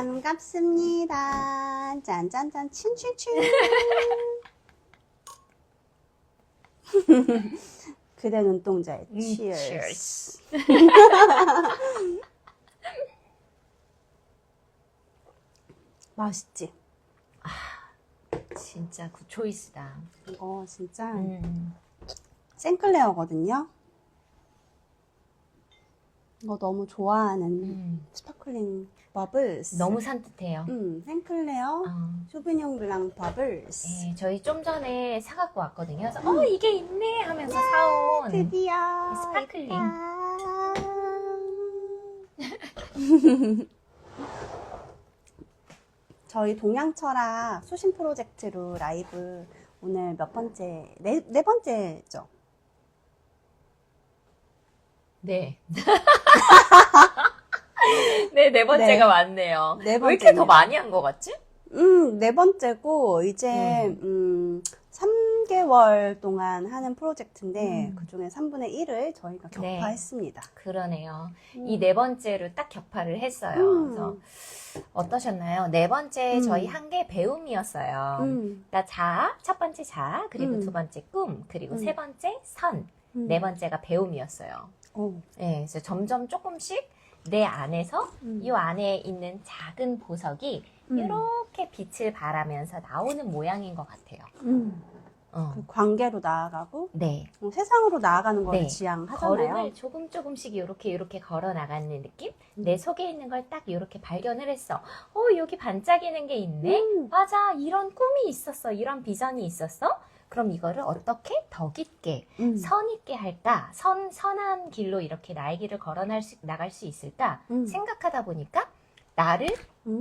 반갑습니다. 짠짠짠 친친친. 그대 눈동자에 cheers. 맛있지? 진짜 굿 초이스다. 이거 진짜 생클레어거든요. 이거 너무 좋아하는 스파클링 버블스. 너무 산뜻해요. 생클레어 쇼비뇽 블랑 버블스. 네, 저희 좀 전에 사갖고 왔거든요. 그래서 이게 있네 하면서 사온 드디어 스파클링. 저희 동양철학 수신 프로젝트로 라이브 오늘 몇 번째? 네 번째죠? 네. 네 번째가 맞네요. 네 왜 이렇게 더 많이 한 것 같지? 네 번째고, 이제, 3개월 동안 하는 프로젝트인데, 그 중에 3분의 1을 저희가 격파했습니다. 네, 그러네요. 이 네 번째로 딱 격파를 했어요. 그래서 어떠셨나요? 네 번째 저희 한 게 배움이었어요. 그러니까 첫 번째 자, 그리고 두 번째 꿈, 그리고 세 번째 선, 네 번째가 배움이었어요. 네, 그래서 점점 조금씩 내 안에서 이 안에 있는 작은 보석이 이렇게 빛을 발하면서 나오는 모양인 것 같아요. 그 관계로 나아가고, 네. 세상으로 나아가는 걸 네. 지향하잖아요. 걸음을 조금씩 이렇게 걸어 나가는 느낌? 내 속에 있는 걸 딱 이렇게 발견을 했어. 여기 반짝이는 게 있네? 맞아, 이런 꿈이 있었어. 이런 비전이 있었어? 그럼 이거를 어떻게 더 깊게, 선 있게 할까? 선한 길로 이렇게 나의 길을 나갈 수 있을까? 생각하다 보니까 나를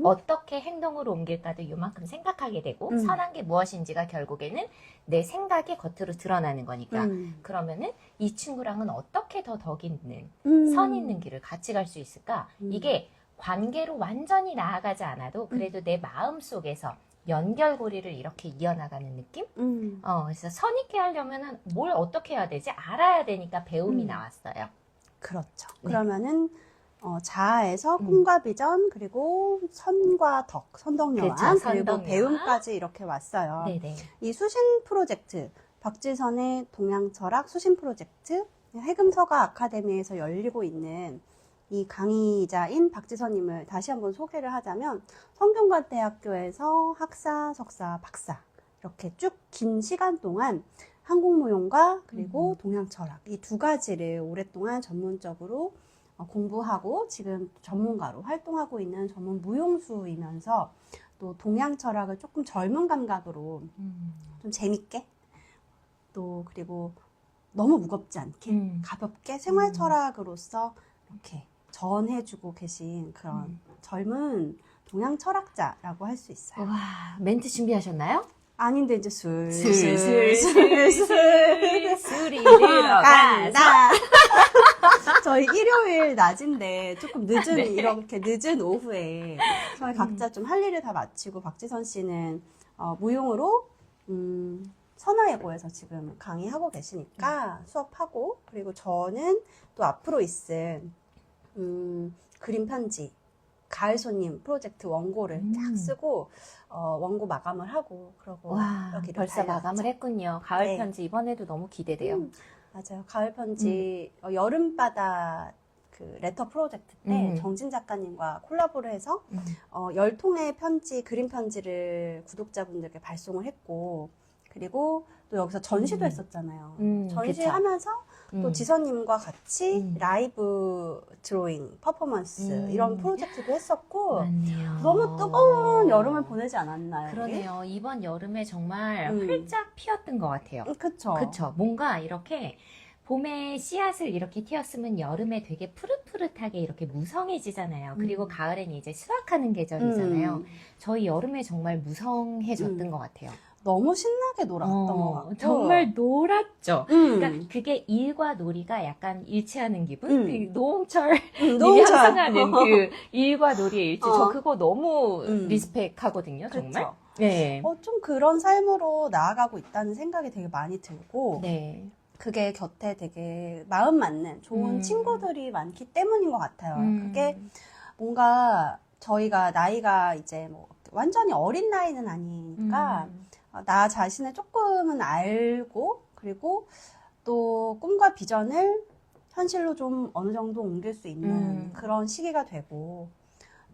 어떻게 행동으로 옮길까도 요만큼 생각하게 되고, 선한 게 무엇인지가 결국에는 내 생각이 겉으로 드러나는 거니까. 그러면은 이 친구랑은 어떻게 더 있는, 선 있는 길을 같이 갈 수 있을까? 이게 관계로 완전히 나아가지 않아도 그래도 내 마음 속에서 연결고리를 이렇게 이어나가는 느낌? 그래서 선 있게 하려면 뭘 어떻게 해야 되지? 알아야 되니까 배움이 나왔어요. 그렇죠. 네. 그러면은, 자아에서 꿈과 비전, 그리고 선과 선덕여왕, 그렇죠, 그리고 선덕여왕. 배움까지 이렇게 왔어요. 네네. 이 수신 프로젝트, 박지선의 동양철학 수신 프로젝트, 해금서가 아카데미에서 열리고 있는 이 강의자인 박지선님을 다시 한번 소개를 하자면, 성균관대학교에서 학사, 석사, 박사 이렇게 쭉 긴 시간 동안 한국무용과 그리고 동양철학 이 두 가지를 오랫동안 전문적으로 공부하고 지금 전문가로 활동하고 있는 전문 무용수이면서 또 동양철학을 조금 젊은 감각으로 좀 재밌게 또 그리고 너무 무겁지 않게 가볍게 생활철학으로서 이렇게 전해주고 계신 그런 들은 동양철학자라고 할 수 있어요. 와, 멘트 준비하셨나요? 아닌데 이제 술이 간다. 들어가서 저희 일요일 낮인데 조금 늦은 이렇게 늦은 오후에 저희 각자 좀 할 일을 다 마치고 박지선 씨는 무용으로 선화예고에서 지금 강의하고 계시니까 수업하고 그리고 저는 또 앞으로 있을 그림 편지 가을 손님 프로젝트 원고를 딱 쓰고 원고 마감을 하고 그러고 와, 여기를 벌써 달려왔죠. 마감을 했군요. 가을 네. 편지 이번에도 너무 기대돼요. 맞아요. 가을 편지 여름바다 그 레터 프로젝트 때 정진 작가님과 콜라보를 해서 10통의 편지, 그림 편지를 구독자분들께 발송을 했고 그리고 또 여기서 전시도 했었잖아요. 전시하면서 또 지선님과 같이 라이브 드로잉, 퍼포먼스 이런 프로젝트도 했었고 맞네요. 너무 뜨거운 여름을 보내지 않았나요? 그러네요. 이번 여름에 정말 활짝 피었던 것 같아요. 그쵸. 그쵸. 뭔가 이렇게 봄에 씨앗을 이렇게 틔웠으면 여름에 되게 푸릇푸릇하게 이렇게 무성해지잖아요. 그리고 가을엔 이제 수확하는 계절이잖아요. 저희 여름에 정말 무성해졌던 것 같아요. 너무 신나게 놀았던 것 같고 정말 놀았죠. 그러니까 그게 일과 놀이가 약간 일치하는 기분? 그 노홍철 님이 항상 하는 그 일과 놀이의 일치. 저 그거 너무 리스펙하거든요. 정말. 그쵸. 네. 좀 그런 삶으로 나아가고 있다는 생각이 되게 많이 들고 네. 그게 곁에 되게 마음 맞는 좋은 친구들이 많기 때문인 것 같아요. 그게 뭔가 저희가 나이가 이제 뭐 완전히 어린 나이는 아니니까 나 자신을 조금은 알고 그리고 또 꿈과 비전을 현실로 좀 어느 정도 옮길 수 있는 그런 시기가 되고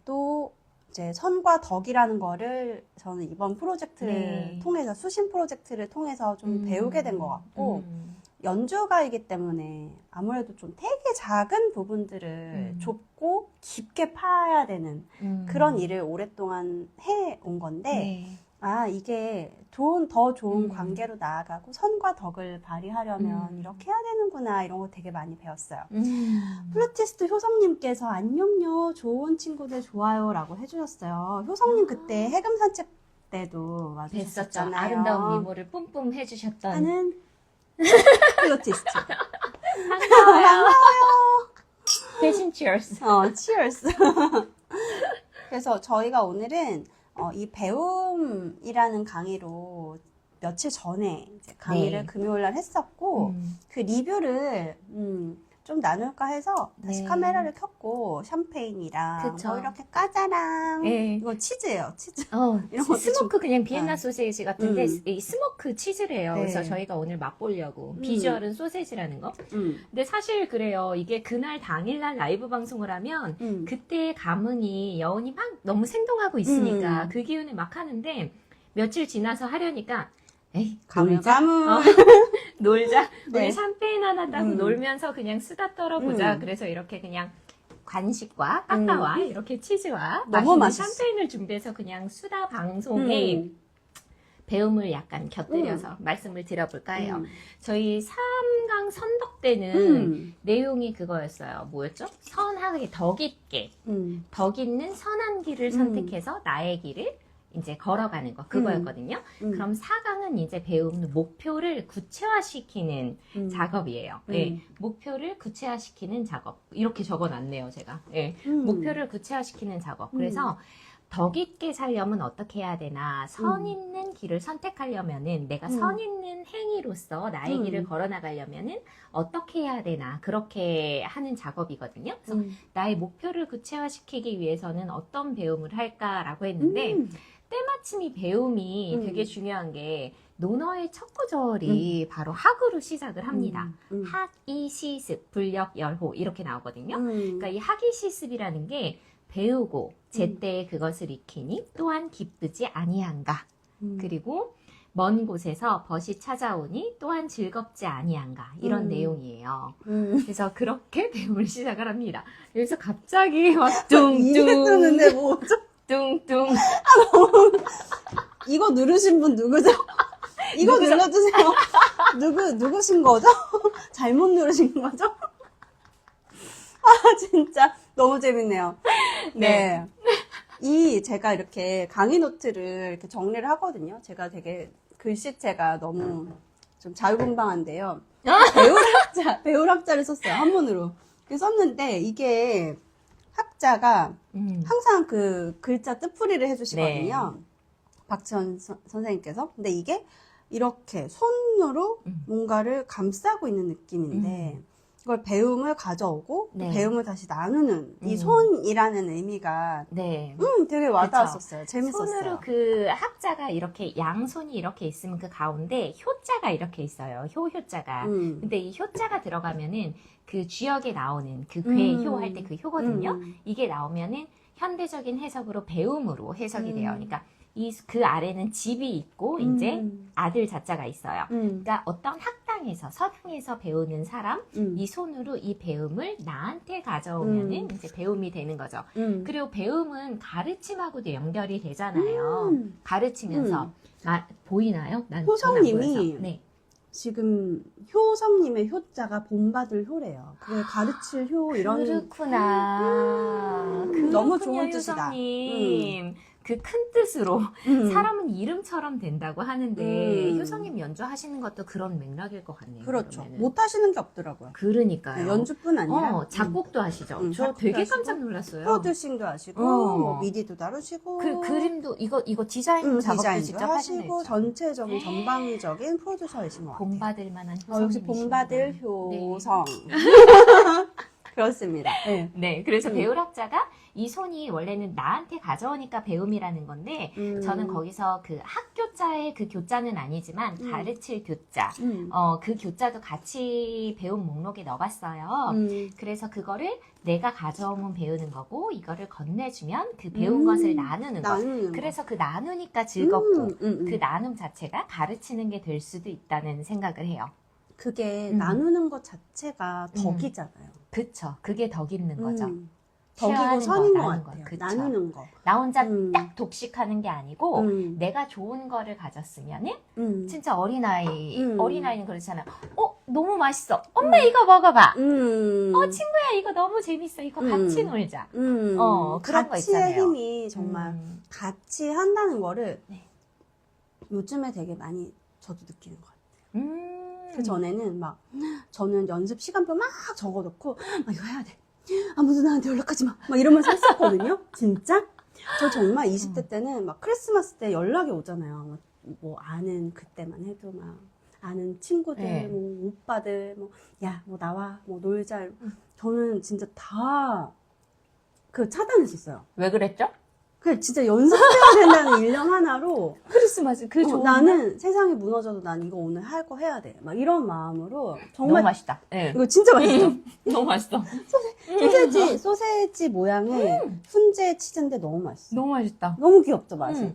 또 이제 선과 덕이라는 거를 저는 이번 프로젝트를 네. 통해서 수신 프로젝트를 통해서 좀 배우게 된 것 같고 연주가이기 때문에 아무래도 좀 되게 작은 부분들을 좁고 깊게 파야 되는 그런 일을 오랫동안 해온 건데 네. 아 이게 더 좋은 관계로 나아가고 선과 덕을 발휘하려면 이렇게 해야 되는구나 이런 거 되게 많이 배웠어요. 플루티스트 효성님께서 안녕요 좋은 친구들 좋아요 라고 해주셨어요. 효성님 그때 해금 산책 때도 뵀었죠. 와주셨잖아요. 아름다운 미모를 뿜뿜 해주셨던 하는 플루티스트. 반가워요. 대신 cheers. 치얼스. 그래서 저희가 오늘은 이 배움이라는 강의로 며칠 전에 이제 강의를 네. 금요일 날 했었고 그 리뷰를 좀 나눌까 해서 다시 네. 카메라를 켰고 샴페인이랑 그쵸. 뭐 이렇게 까자랑 네. 이거 치즈예요 치즈. 이런 것도 스모크 그냥 비엔나 아. 소세지 같은데 이 스모크 치즈래요. 네. 그래서 저희가 오늘 맛보려고 비주얼은 소세지라는 거. 근데 사실 그래요. 이게 그날 당일날 라이브 방송을 하면 그때의 감흥이 여운이 막 너무 생동하고 있으니까 그 기운에 막 하는데 며칠 지나서 하려니까 에이 놀자. 놀자. 네. 우리 샴페인 하나 따고 놀면서 그냥 수다 떨어보자. 그래서 이렇게 그냥 간식과 까까와 이렇게 치즈와 너무 맛있는 맛있어. 샴페인을 준비해서 그냥 수다 방송에 배움을 약간 곁들여서 말씀을 드려볼까 해요. 저희 3강 선덕 때는 내용이 그거였어요. 뭐였죠? 선하게 덕 있게 덕 있는 선한 길을 선택해서 나의 길을 이제 걸어가는 거 그거였거든요. 그럼 4강은 이제 배우는 목표를 구체화시키는 작업이에요. 네, 목표를 구체화시키는 작업 이렇게 적어놨네요 제가. 네, 목표를 구체화시키는 작업. 그래서 덕 있게 살려면 어떻게 해야 되나 선 있는 길을 선택하려면은 내가 선 있는 행위로서 나의 길을 걸어나가려면은 어떻게 해야 되나 그렇게 하는 작업이거든요. 그래서 나의 목표를 구체화시키기 위해서는 어떤 배움을 할까라고 했는데 때마침이 배움이 되게 중요한 게 논어의 첫 구절이 바로 학으로 시작을 합니다. 학, 이, 시습, 불력, 열호 이렇게 나오거든요. 그러니까 이 학이 시습이라는 게 배우고 제때에 그것을 익히니 또한 기쁘지 아니한가. 그리고 먼 곳에서 벗이 찾아오니 또한 즐겁지 아니한가. 이런 내용이에요. 그래서 그렇게 배움을 시작을 합니다. 여기서 갑자기 막 이게 뜨는데 뭐죠? 뚱뚱 이거 누르신 분 누구죠? 이거 누구죠? 눌러주세요. 누구신 거죠? 잘못 누르신 거죠? 아, 진짜 너무 재밌네요. 네. 제가 이렇게 강의 노트를 이렇게 정리를 하거든요. 제가 되게 글씨체가 너무 좀 자유분방한데요. 배울학자를 썼어요. 한문으로. 썼는데 이게 학자가 항상 그 글자 뜻풀이를 해주시거든요. 박지원 선생님께서. 근데 이게 이렇게 손으로 뭔가를 감싸고 있는 느낌인데 이걸 배움을 가져오고 또 배움을 다시 나누는 이 손이라는 의미가 되게 와닿았었어요. 재밌었어요. 손으로 그 학자가 이렇게 양손이 이렇게 있으면 그 가운데 효자가 이렇게 있어요. 효자가. 근데 이 효자가 들어가면은 그 주역에 나오는 그 괴효 할 때 그 효거든요. 이게 나오면은 현대적인 해석으로 배움으로 해석이 돼요. 그러니까 그 아래는 집이 있고 이제 아들 자자가 있어요. 그러니까 어떤 학당에서 서당에서 배우는 사람 이 손으로 이 배움을 나한테 가져오면은 이제 배움이 되는 거죠. 그리고 배움은 가르침하고도 연결이 되잖아요. 가르치면서 보이나요? 난 효성님이 네. 지금 효성님의 효자가 본받을 효래요. 그래 가르칠 효 이런 그렇구나. 너무 좋은 뜻이다. 효성님. 그 큰 뜻으로 사람은 이름처럼 된다고 하는데 효성님 연주하시는 것도 그런 맥락일 것 같네요. 그렇죠. 그러면은. 못 하시는 게 없더라고요. 그러니까요. 네, 연주뿐 아니라 작곡도 하시죠. 저 작곡도 되게 하시고, 깜짝 놀랐어요. 프로듀싱도 하시고 뭐 미디도 다루시고 그림도 이거 디자인 작업도 디자인도 직접 하시고 하시고 전체적인 전방위적인 프로듀서이신 것 같아요. 본받을 만한 역시 효성님이십니다. 본받을 네. 효성. 그렇습니다. 네. 네, 그래서 음. 배울학자가 이 손이 원래는 나한테 가져오니까 배움이라는 건데 저는 거기서 그 학교자의 그 교자는 아니지만 가르칠 교자 그 교자도 같이 배움 목록에 넣어봤어요. 그래서 그거를 내가 가져오면 배우는 거고 이거를 건네주면 그 배운 것을 나누는 거. 그래서 그 나누니까 즐겁고 그 나눔 자체가 가르치는 게 될 수도 있다는 생각을 해요. 그게 나누는 것 자체가 덕이잖아요. 그쵸. 그게 덕 있는 거죠. 덕이고 쉐어하는 선인 것 나누는 같아요. 그쵸. 나누는 거. 나 혼자 딱 독식하는 게 아니고 음. 내가 좋은 거를 가졌으면은 진짜 음. 어린아이는 그렇잖아요. 너무 맛있어. 엄마 이거 먹어봐. 친구야 이거 너무 재밌어. 이거 같이 놀자. 그런 거 가치의 있잖아요. 힘이 정말 같이 한다는 거를 네. 요즘에 되게 많이 저도 느끼는 것 같아요. 그 음. 전에는 막 저는 연습 시간표 막 적어놓고 막 이거 해야 돼. 아무도 나한테 연락하지 마. 막 이러면서 했었거든요. 진짜. 저 정말 20대 때는 막 크리스마스 때 연락이 오잖아요. 뭐 아는 그때만 해도 막 아는 친구들, 네. 뭐 오빠들, 뭐 야, 뭐 나와, 뭐 놀자. 저는 진짜 다 그 차단했었어요. 왜 그랬죠? 그 진짜 연습해야 된다는 일념 하나로 크리스마스 그 좋은 나는 세상이 무너져도 난 이거 오늘 할 거 해야 돼. 막 이런 마음으로 너무 정말 맛있다. 네. 이거 진짜 맛있어. 너무 맛있어. 소세지 모양의 훈제 치즈인데 너무 맛있어. 너무 맛있다. 너무 귀엽죠, 맛이.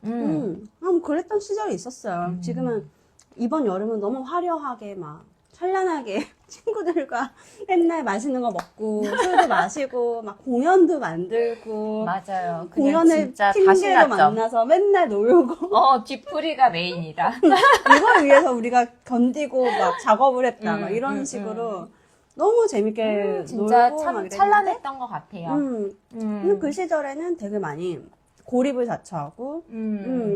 음. 그랬던 시절이 있었어요. 지금은 이번 여름은 너무 화려하게 막 찬란하게 친구들과 맨날 맛있는 거 먹고 술도 마시고 막 공연도 만들고 맞아요. 그냥 공연을 진짜 다시 핑계로 났죠. 만나서 맨날 놀고 뒤풀이가 메인이다. 이걸 위해서 우리가 견디고 막 작업을 했다 막 이런 식으로 너무 재밌게 진짜 놀고 막 참 이랬는데 찬란했던 것 같아요. 근데 그 시절에는 되게 많이 고립을 자처하고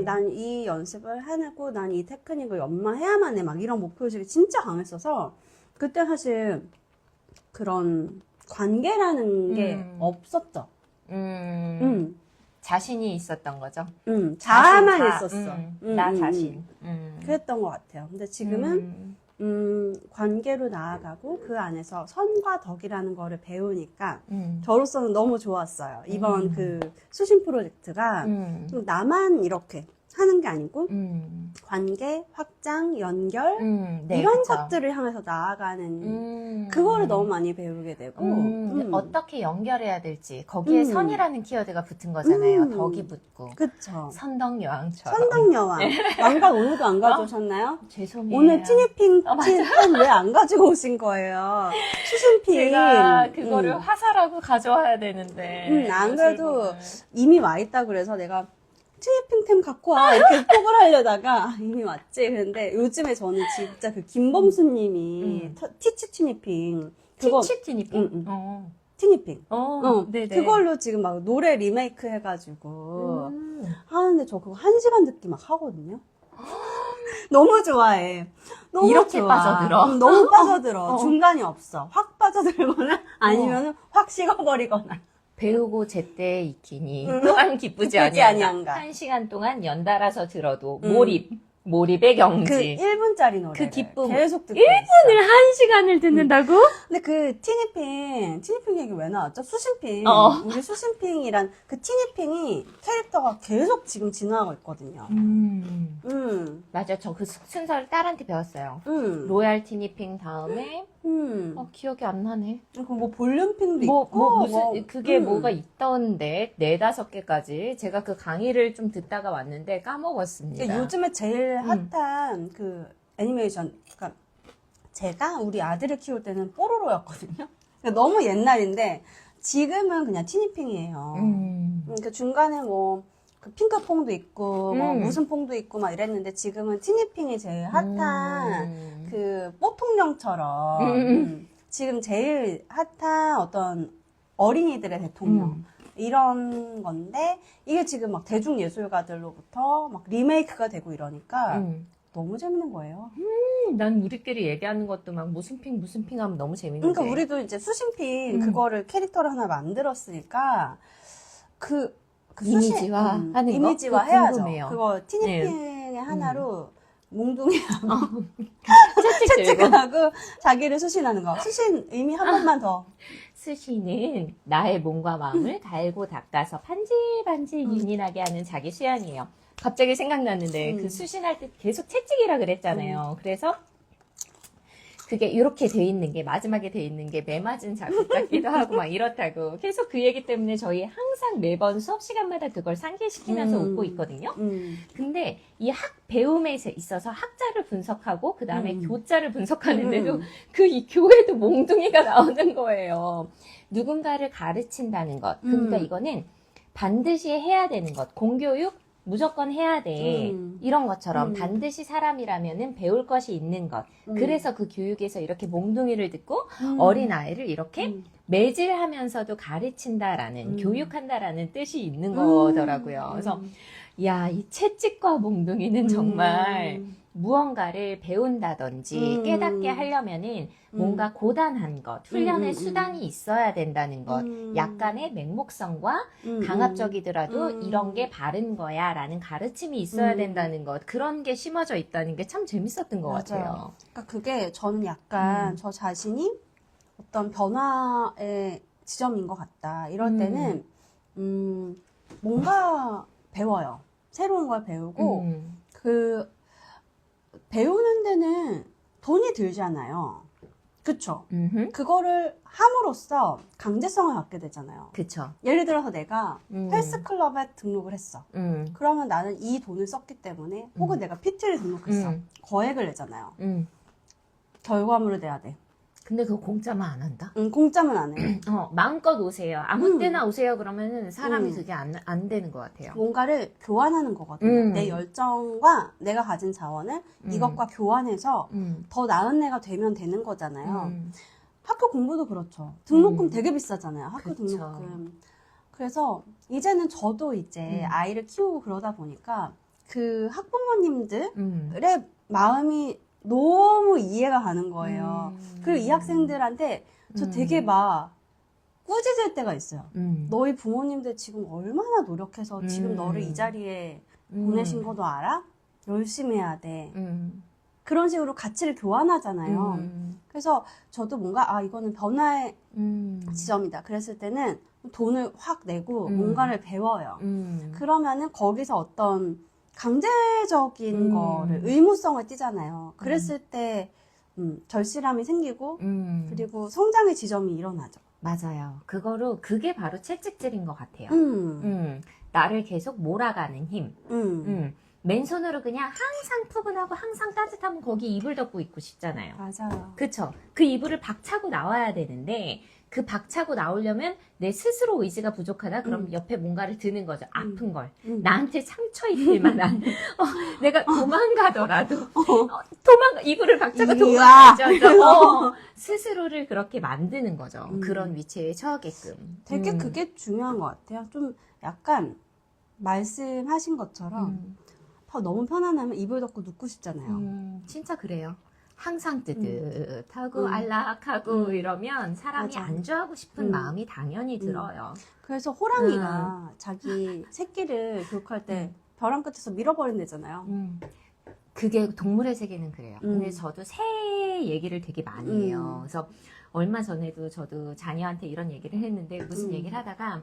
난 이 연습을 해내고 난 이 테크닉을 연마해야만 해 막 이런 목표의식이 진짜 강했어서 그때 사실 그런 관계라는 게 없었죠. 자신이 있었던 거죠. 자아만 자신, 있었어. 나 자신. 그랬던 것 같아요. 근데 지금은 관계로 나아가고 그 안에서 선과 덕이라는 거를 배우니까 저로서는 너무 좋았어요. 이번 그 수신 프로젝트가 나만 이렇게 하는 게 아니고 관계, 확장, 연결 네, 이런 그쵸. 것들을 향해서 나아가는 그거를 너무 많이 배우게 되고 어떻게 연결해야 될지 거기에 선이라는 키워드가 붙은 거잖아요. 덕이 붙고 그쵸. 선덕여왕처럼. 선덕여왕. 왕관 오늘도 안 가져오셨나요? 죄송해요. 오늘 티니핑 왜 안 가지고 오신 거예요? 수신핑. 제가 그거를 화사라고 가져와야 되는데. 안 그래도 이미 와 있다 그래서 내가 티니핑템 갖고 와 이렇게 톡을 하려다가 이미 왔지. 근데 요즘에 저는 진짜 그 김범수님이 티치 티니핑 그거 티치 티니핑. 티니핑. 네네. 그걸로 지금 막 노래 리메이크 해가지고 하는데 저 그거 1시간 듣기 막 하거든요. 너무 좋아해. 너무 이렇게 좋아. 빠져들어. 너무 빠져들어. 중간이 없어. 확 빠져들거나 아니면 확 식어버리거나. 배우고 제때 익히니 또한 기쁘지 기쁘지 아니한가. 아니한가. 1시간 동안 연달아서 들어도 몰입의 경지. 그 1분짜리 노래. 그 기쁨. 계속 듣고 1분을 있어. 1시간을 듣는다고? 근데 그 티니핑 얘기 왜 나왔죠? 수신핑. 우리 수신핑이란 그 티니핑이 캐릭터가 계속 지금 진화하고 있거든요. 맞아. 저 그 순서를 딸한테 배웠어요. 음. 로얄 티니핑 다음에 기억이 안 나네. 그 뭐 볼륨핑도 뭐 있고. 무슨 그게 뭐가 있던데 4-5개까지 제가 그 강의를 좀 듣다가 왔는데 까먹었습니다. 그러니까 요즘에 제일 핫한 그 애니메이션, 그러니까 제가 우리 아들을 키울 때는 뽀로로였거든요. 그러니까 너무 옛날인데 지금은 그냥 티니핑이에요. 그러니까 중간에 뭐 그 핑크퐁도 있고 뭐 무슨 퐁도 있고 막 이랬는데 지금은 티니핑이 제일 핫한 그 뽀통령처럼 지금 제일 핫한 어떤 어린이들의 대통령 이런 건데 이게 지금 막 대중예술가들로부터 막 리메이크가 되고 이러니까 너무 재밌는 거예요. 난 우리끼리 얘기하는 것도 막 무슨 핑 하면 너무 재밌는데. 그러니까 우리도 이제 수신핑 그거를 캐릭터를 하나 만들었으니까 이미지화 하는 거? 이미지화 그거 해야죠. 궁금해요. 그거 티니핑의 하나로 몽둥이하고 채찍 들고. 채찍하고 자기를 수신하는 거. 수신 의미 한 번만 더. 수시는 나의 몸과 마음을 갈고 닦아서 반질반질 윤인하게 하는 자기 수양이에요. 갑자기 생각났는데 그 수신할 때 계속 채찍이라 그랬잖아요. 그래서 그게 이렇게 돼 있는 게 마지막에 돼 있는 게 매맞은 자국 같기도 하고 막 이렇다고 계속 그 얘기 때문에 저희 항상 매번 수업 시간마다 그걸 상기시키면서 웃고 있거든요. 근데 이 배움에 있어서 학자를 분석하고 그 다음에 교자를 분석하는데도 이 교에도 몽둥이가 나오는 거예요. 누군가를 가르친다는 것. 그러니까 이거는 반드시 해야 되는 것. 공교육 무조건 해야 돼. 이런 것처럼 반드시 사람이라면은 배울 것이 있는 것. 그래서 그 교육에서 이렇게 몽둥이를 듣고 어린아이를 이렇게 매질하면서도 가르친다라는, 교육한다라는 뜻이 있는 거더라고요. 그래서, 야, 이 채찍과 몽둥이는 정말 무언가를 배운다든지 깨닫게 하려면은 뭔가 고단한 것, 훈련의 수단이 있어야 된다는 것, 약간의 맹목성과 강압적이더라도 이런 게 바른 거야 라는 가르침이 있어야 된다는 것, 그런 게 심어져 있다는 게 참 재밌었던 것 같아요. 그러니까 그게 저는 약간 저 자신이 어떤 변화의 지점인 것 같다. 이럴 때는 뭔가 배워요. 새로운 걸 배우고 그 배우는 데는 돈이 들잖아요. 그쵸? 그거를 함으로써 강제성을 갖게 되잖아요. 그쵸. 예를 들어서 내가 헬스클럽에 등록을 했어. 그러면 나는 이 돈을 썼기 때문에 혹은 내가 PT를 등록했어. 거액을 내잖아요. 결과물을 내야 돼. 근데 그거 공짜만 안 한다? 공짜면 안 해. 마음껏 오세요. 아무 때나 오세요. 그러면은 사람이 그게 안 되는 것 같아요. 뭔가를 교환하는 거거든요. 내 열정과 내가 가진 자원을 이것과 교환해서 더 나은 애가 되면 되는 거잖아요. 학교 공부도 그렇죠. 등록금 되게 비싸잖아요. 학교 그쵸. 등록금. 그래서 이제는 저도 이제 아이를 키우고 그러다 보니까 그 학부모님들의 마음이 너무 이해가 가는 거예요. 그리고 이 학생들한테 저 되게 막 꾸짖을 때가 있어요. 너희 부모님들 지금 얼마나 노력해서 지금 너를 이 자리에 보내신 거도 알아? 열심히 해야 돼. 그런 식으로 가치를 교환하잖아요. 그래서 저도 뭔가 이거는 변화의 지점이다. 그랬을 때는 돈을 확 내고 뭔가를 배워요. 그러면은 거기서 어떤 강제적인 거를 의무성을 띠잖아요. 그랬을 때 절실함이 생기고 그리고 성장의 지점이 일어나죠. 맞아요. 그게 바로 채찍질인 것 같아요. 나를 계속 몰아가는 힘. 맨손으로 그냥 항상 푸근하고 항상 따뜻하면 거기 이불 덮고 있고 싶잖아요. 맞아요. 그쵸? 그 이불을 박차고 나와야 되는데 그 박차고 나오려면 내 스스로 의지가 부족하다? 그럼 옆에 뭔가를 드는 거죠. 아픈 걸. 나한테 상처 입힐 만한. 내가 도망가더라도 이불을 박차고 도망가죠. 스스로를 그렇게 만드는 거죠. 그런 위치에 처하게끔. 되게 그게 중요한 것 같아요. 좀 약간 말씀하신 것처럼 너무 편안하면 이불 덮고 눕고 싶잖아요. 진짜 그래요. 항상 뜨뜻하고 안락하고 이러면 사람이 맞아. 안주하고 싶은 마음이 당연히 들어요. 그래서 호랑이가 자기 새끼를 교육할 때 벼랑 끝에서 밀어버린대잖아요. 그게 동물의 세계는 그래요. 근데 저도 새 얘기를 되게 많이 해요. 그래서 얼마 전에도 저도 자녀한테 이런 얘기를 했는데 무슨 얘기를 하다가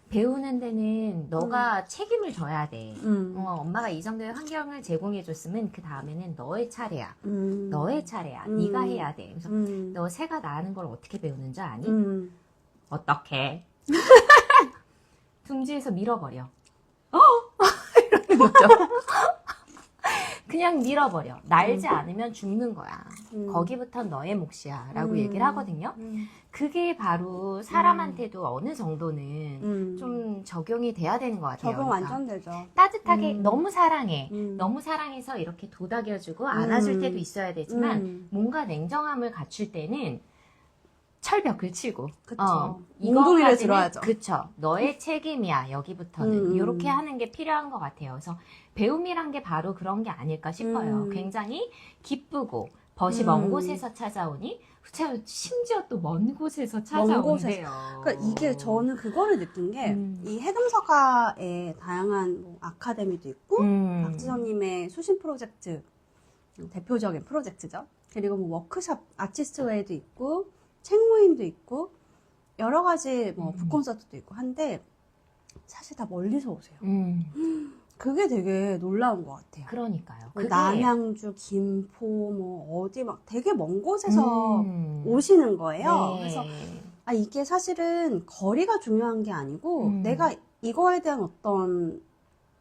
배우는 데는 너가 책임을 져야 돼. 엄마가 이 정도의 환경을 제공해줬으면 그 다음에는 너의 차례야. 너의 차례야. 네가 해야 돼. 그래서 너 새가 나는 걸 어떻게 배우는 줄 아니? 어떻게? 둥지에서 밀어버려. 이러는 거죠. 그냥 밀어버려. 날지 않으면 죽는 거야. 거기부터 너의 몫이야. 라고 얘기를 하거든요. 그게 바로 사람한테도 어느 정도는 좀 적용이 돼야 되는 것 같아요. 적용 그러니까 완전 되죠. 따뜻하게 너무 사랑해. 너무 사랑해서 이렇게 도닥여주고 안아줄 때도 있어야 되지만 뭔가 냉정함을 갖출 때는 철벽을 치고 그쵸. 이거까지는 몽둥이를 들어야죠. 그쵸. 너의 책임이야. 여기부터는 이렇게 하는 게 필요한 것 같아요. 그래서 배움이란 게 바로 그런 게 아닐까 싶어요. 굉장히 기쁘고 벗이 먼 곳에서 찾아오니 심지어 또 먼 곳에서 찾아오는데요. 그러니까 이게 저는 그거를 느낀 게 이 해금서가의 다양한 뭐 아카데미도 있고 박지선님의 수신 프로젝트 대표적인 프로젝트죠. 그리고 뭐 워크숍 아티스트웨이도 있고 책 모임도 있고 여러 가지 뭐 북콘서트도 있고 한데 사실 다 멀리서 오세요. 그게 되게 놀라운 것 같아요. 그러니까요. 뭐 그게 남양주, 김포, 뭐 어디 막 되게 먼 곳에서 오시는 거예요. 네. 그래서 아 이게 사실은 거리가 중요한 게 아니고 내가 이거에 대한 어떤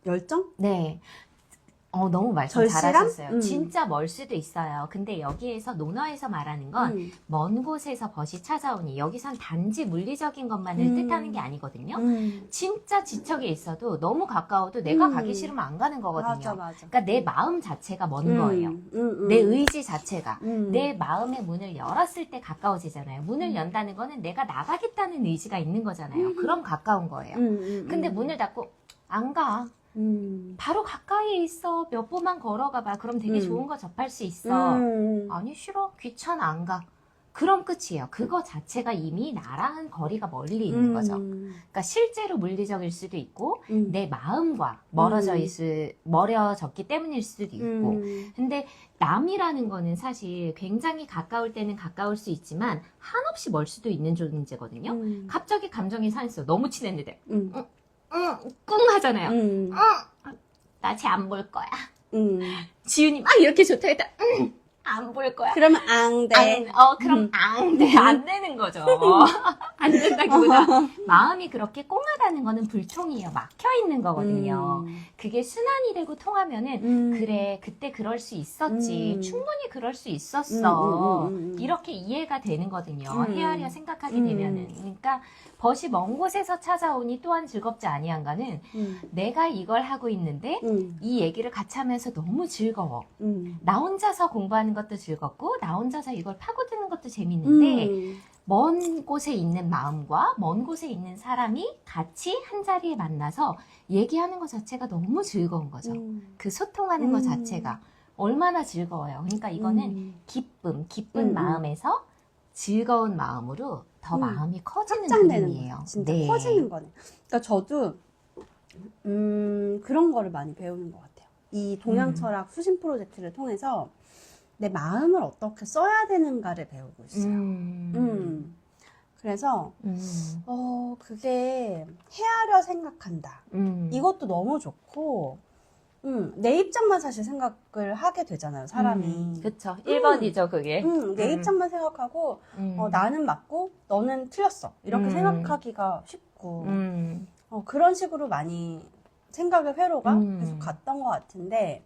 열정? 네. 너무 말씀 절실함? 잘하셨어요. 진짜 멀 수도 있어요. 근데 여기에서 논어에서 말하는 건 먼 곳에서 벗이 찾아오니 여기선 단지 물리적인 것만을 뜻하는 게 아니거든요. 진짜 지척에 있어도 너무 가까워도 내가 가기 싫으면 안 가는 거거든요. 맞아, 맞아. 그러니까 내 마음 자체가 먼 거예요. 내 의지 자체가. 음. 내 마음의 문을 열었을 때 가까워지잖아요. 문을 연다는 거는 내가 나가겠다는 의지가 있는 거잖아요. 그럼 가까운 거예요. 근데 문을 닫고 안 가. 바로 가까이에 있어. 몇步만 걸어가 봐. 그럼 되게 좋은 거 접할 수 있어. 아니 싫어. 귀찮아. 안 가. 그럼 끝이에요. 그거 자체가 이미 나랑은 거리가 멀리 있는 거죠. 그러니까 실제로 물리적일 수도 있고 내 마음과 멀어졌기 때문일 수도 있고 근데 남이라는 거는 사실 굉장히 가까울 때는 가까울 수 있지만 한없이 멀 수도 있는 존재거든요. 갑자기 감정이 상했어. 너무 친했는데 꿍 하잖아요. 나 쟤 안 볼 거야. 지윤이 막 이렇게 좋다 했다. 안 볼 거야. 그러면 앙대. 그럼 안 돼. 안 되는 거죠. 안 된다기보다 마음이 그렇게 꽁하다는 거는 불통이에요. 막혀 있는 거거든요. 그게 순환이 되고 통하면은 그래 그때 그럴 수 있었지. 충분히 그럴 수 있었어. 이렇게 이해가 되는 거거든요. 헤아려 생각하게 되면은. 그러니까 벗이 먼 곳에서 찾아오니 또한 즐겁지 아니한가는 내가 이걸 하고 있는데 이 얘기를 같이 하면서 너무 즐거워. 나 혼자서 공부하는 것도 즐겁고 나 혼자서 이걸 파고드는 것도 재밌는데 먼 곳에 있는 마음과 먼 곳에 있는 사람이 같이 한 자리에 만나서 얘기하는 것 자체가 너무 즐거운 거죠. 그 소통하는 것 자체가 얼마나 즐거워요. 그러니까 이거는 기쁜 마음에서 즐거운 마음으로 더 마음이 커지는 확장되는 그림이에요. 거예요. 진짜 네. 커지는 거네. 그러니까 저도 그런 거를 많이 배우는 것 같아요. 이 동양철학 수신 프로젝트를 통해서 내 마음을 어떻게 써야 되는가를 배우고 있어요. 그래서 그게 헤아려 생각한다. 이것도 너무 좋고 내 입장만 사실 생각을 하게 되잖아요, 사람이. 그쵸. 1번이죠, 그게. 내 입장만 생각하고 나는 맞고 너는 틀렸어. 이렇게 생각하기가 쉽고 그런 식으로 많이 생각의 회로가 계속 갔던 것 같은데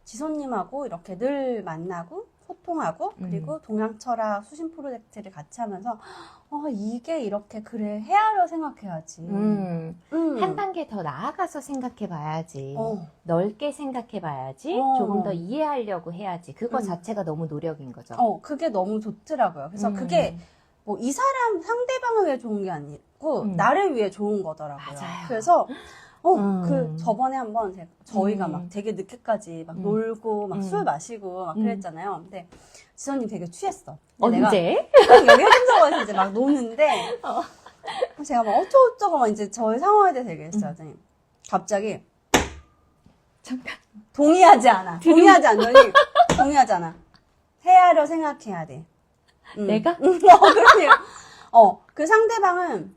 지선님하고 이렇게 늘 만나고 소통하고 그리고 동양철학 수신 프로젝트를 같이 하면서 이게 이렇게 그래 헤아려 생각해야지. 한 단계 더 나아가서 생각해 봐야지. 넓게 생각해 봐야지. 조금 더 이해하려고 해야지. 그거 자체가 너무 노력인 거죠. 그게 너무 좋더라고요. 그래서 그게 뭐 이 사람 상대방을 위해 좋은 게 아니고 나를 위해 좋은 거더라고요. 맞아요. 그래서 그 저번에 한번 저희가 막 되게 늦게까지 막 놀고 막 술 마시고 막 그랬잖아요. 근데 지선님 되게 취했어. 언제? 내가 여기 해금서가에서 이제 막 노는데 제가 막 어쩌고저쩌고 막 이제 저의 상황에 대해서 얘기했어요. 갑자기 잠깐. 동의하지 않아. 동의하지 않아. 헤아려 생각해야 돼. 내가? 그렇지. 그 상대방은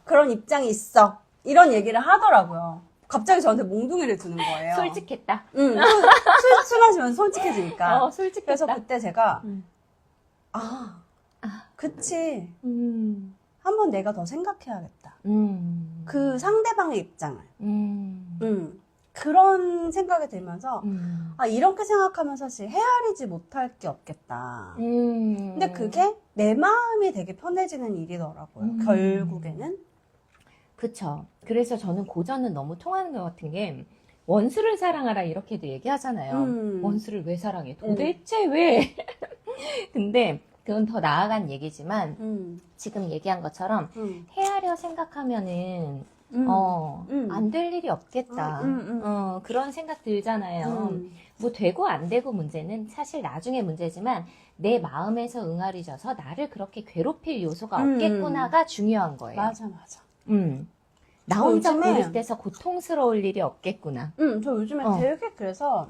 그런 입장이 있어. 이런 얘기를 하더라고요. 갑자기 저한테 몽둥이를 두는 거예요. 솔직했다. 술 마시면 솔직해지니까. 솔직했다. 그래서 그때 제가 그치. 한번 내가 더 생각해야겠다. 그 상대방의 입장을. 그런 생각이 들면서 이렇게 생각하면 사실 헤아리지 못할 게 없겠다. 근데 그게 내 마음이 되게 편해지는 일이더라고요. 결국에는. 그쵸. 그래서 저는 고전은 너무 통하는 것 같은 게 원수를 사랑하라 이렇게도 얘기하잖아요. 원수를 왜 사랑해? 도대체 왜? 근데 그건 더 나아간 얘기지만 지금 얘기한 것처럼 헤아려 생각하면은 안 될 일이 없겠다. 그런 생각 들잖아요. 뭐 되고 안 되고 문제는 사실 나중에 문제지만 내 마음에서 응아리져서 나를 그렇게 괴롭힐 요소가 없겠구나가 중요한 거예요. 맞아. 나 혼자 고립돼서 고통스러울 일이 없겠구나. 저 요즘에 되게 그래서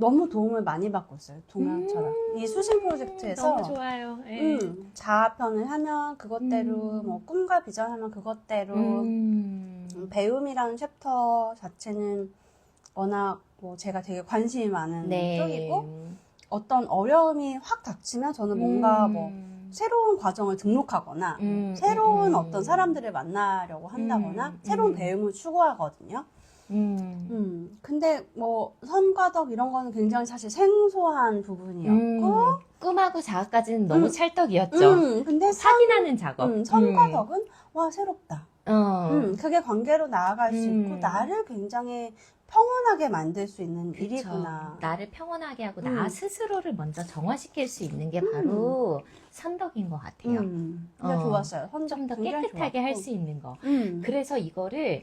너무 도움을 많이 받고 있어요. 동양철학. 이 수신 프로젝트에서 너무 좋아요. 예. 자아편을 하면 그것대로 뭐 꿈과 비전하면 그것대로 배움이라는 챕터 자체는 워낙 뭐 제가 되게 관심이 많은 네. 쪽이고 어떤 어려움이 확 닥치면 저는 뭔가 뭐 새로운 과정을 등록하거나 새로운 어떤 사람들을 만나려고 한다거나 새로운 배움을 추구하거든요. 근데 뭐 선과 덕 이런 거는 굉장히 사실 생소한 부분이었고 꿈하고 자아까지는 너무 찰떡이었죠. 근데 확인하는 작업. 선과 덕은 와 새롭다. 어. 그게 관계로 나아갈 수 있고 나를 굉장히 평온하게 만들 수 있는 그쵸. 일이구나. 나를 평온하게 하고 나 스스로를 먼저 정화시킬 수 있는 게 바로 선덕인 것 같아요. 진짜 좋았어요. 좀 더 굉장히 깨끗하게 할 좋았고. 수 있는 거. 음. 그래서 이거를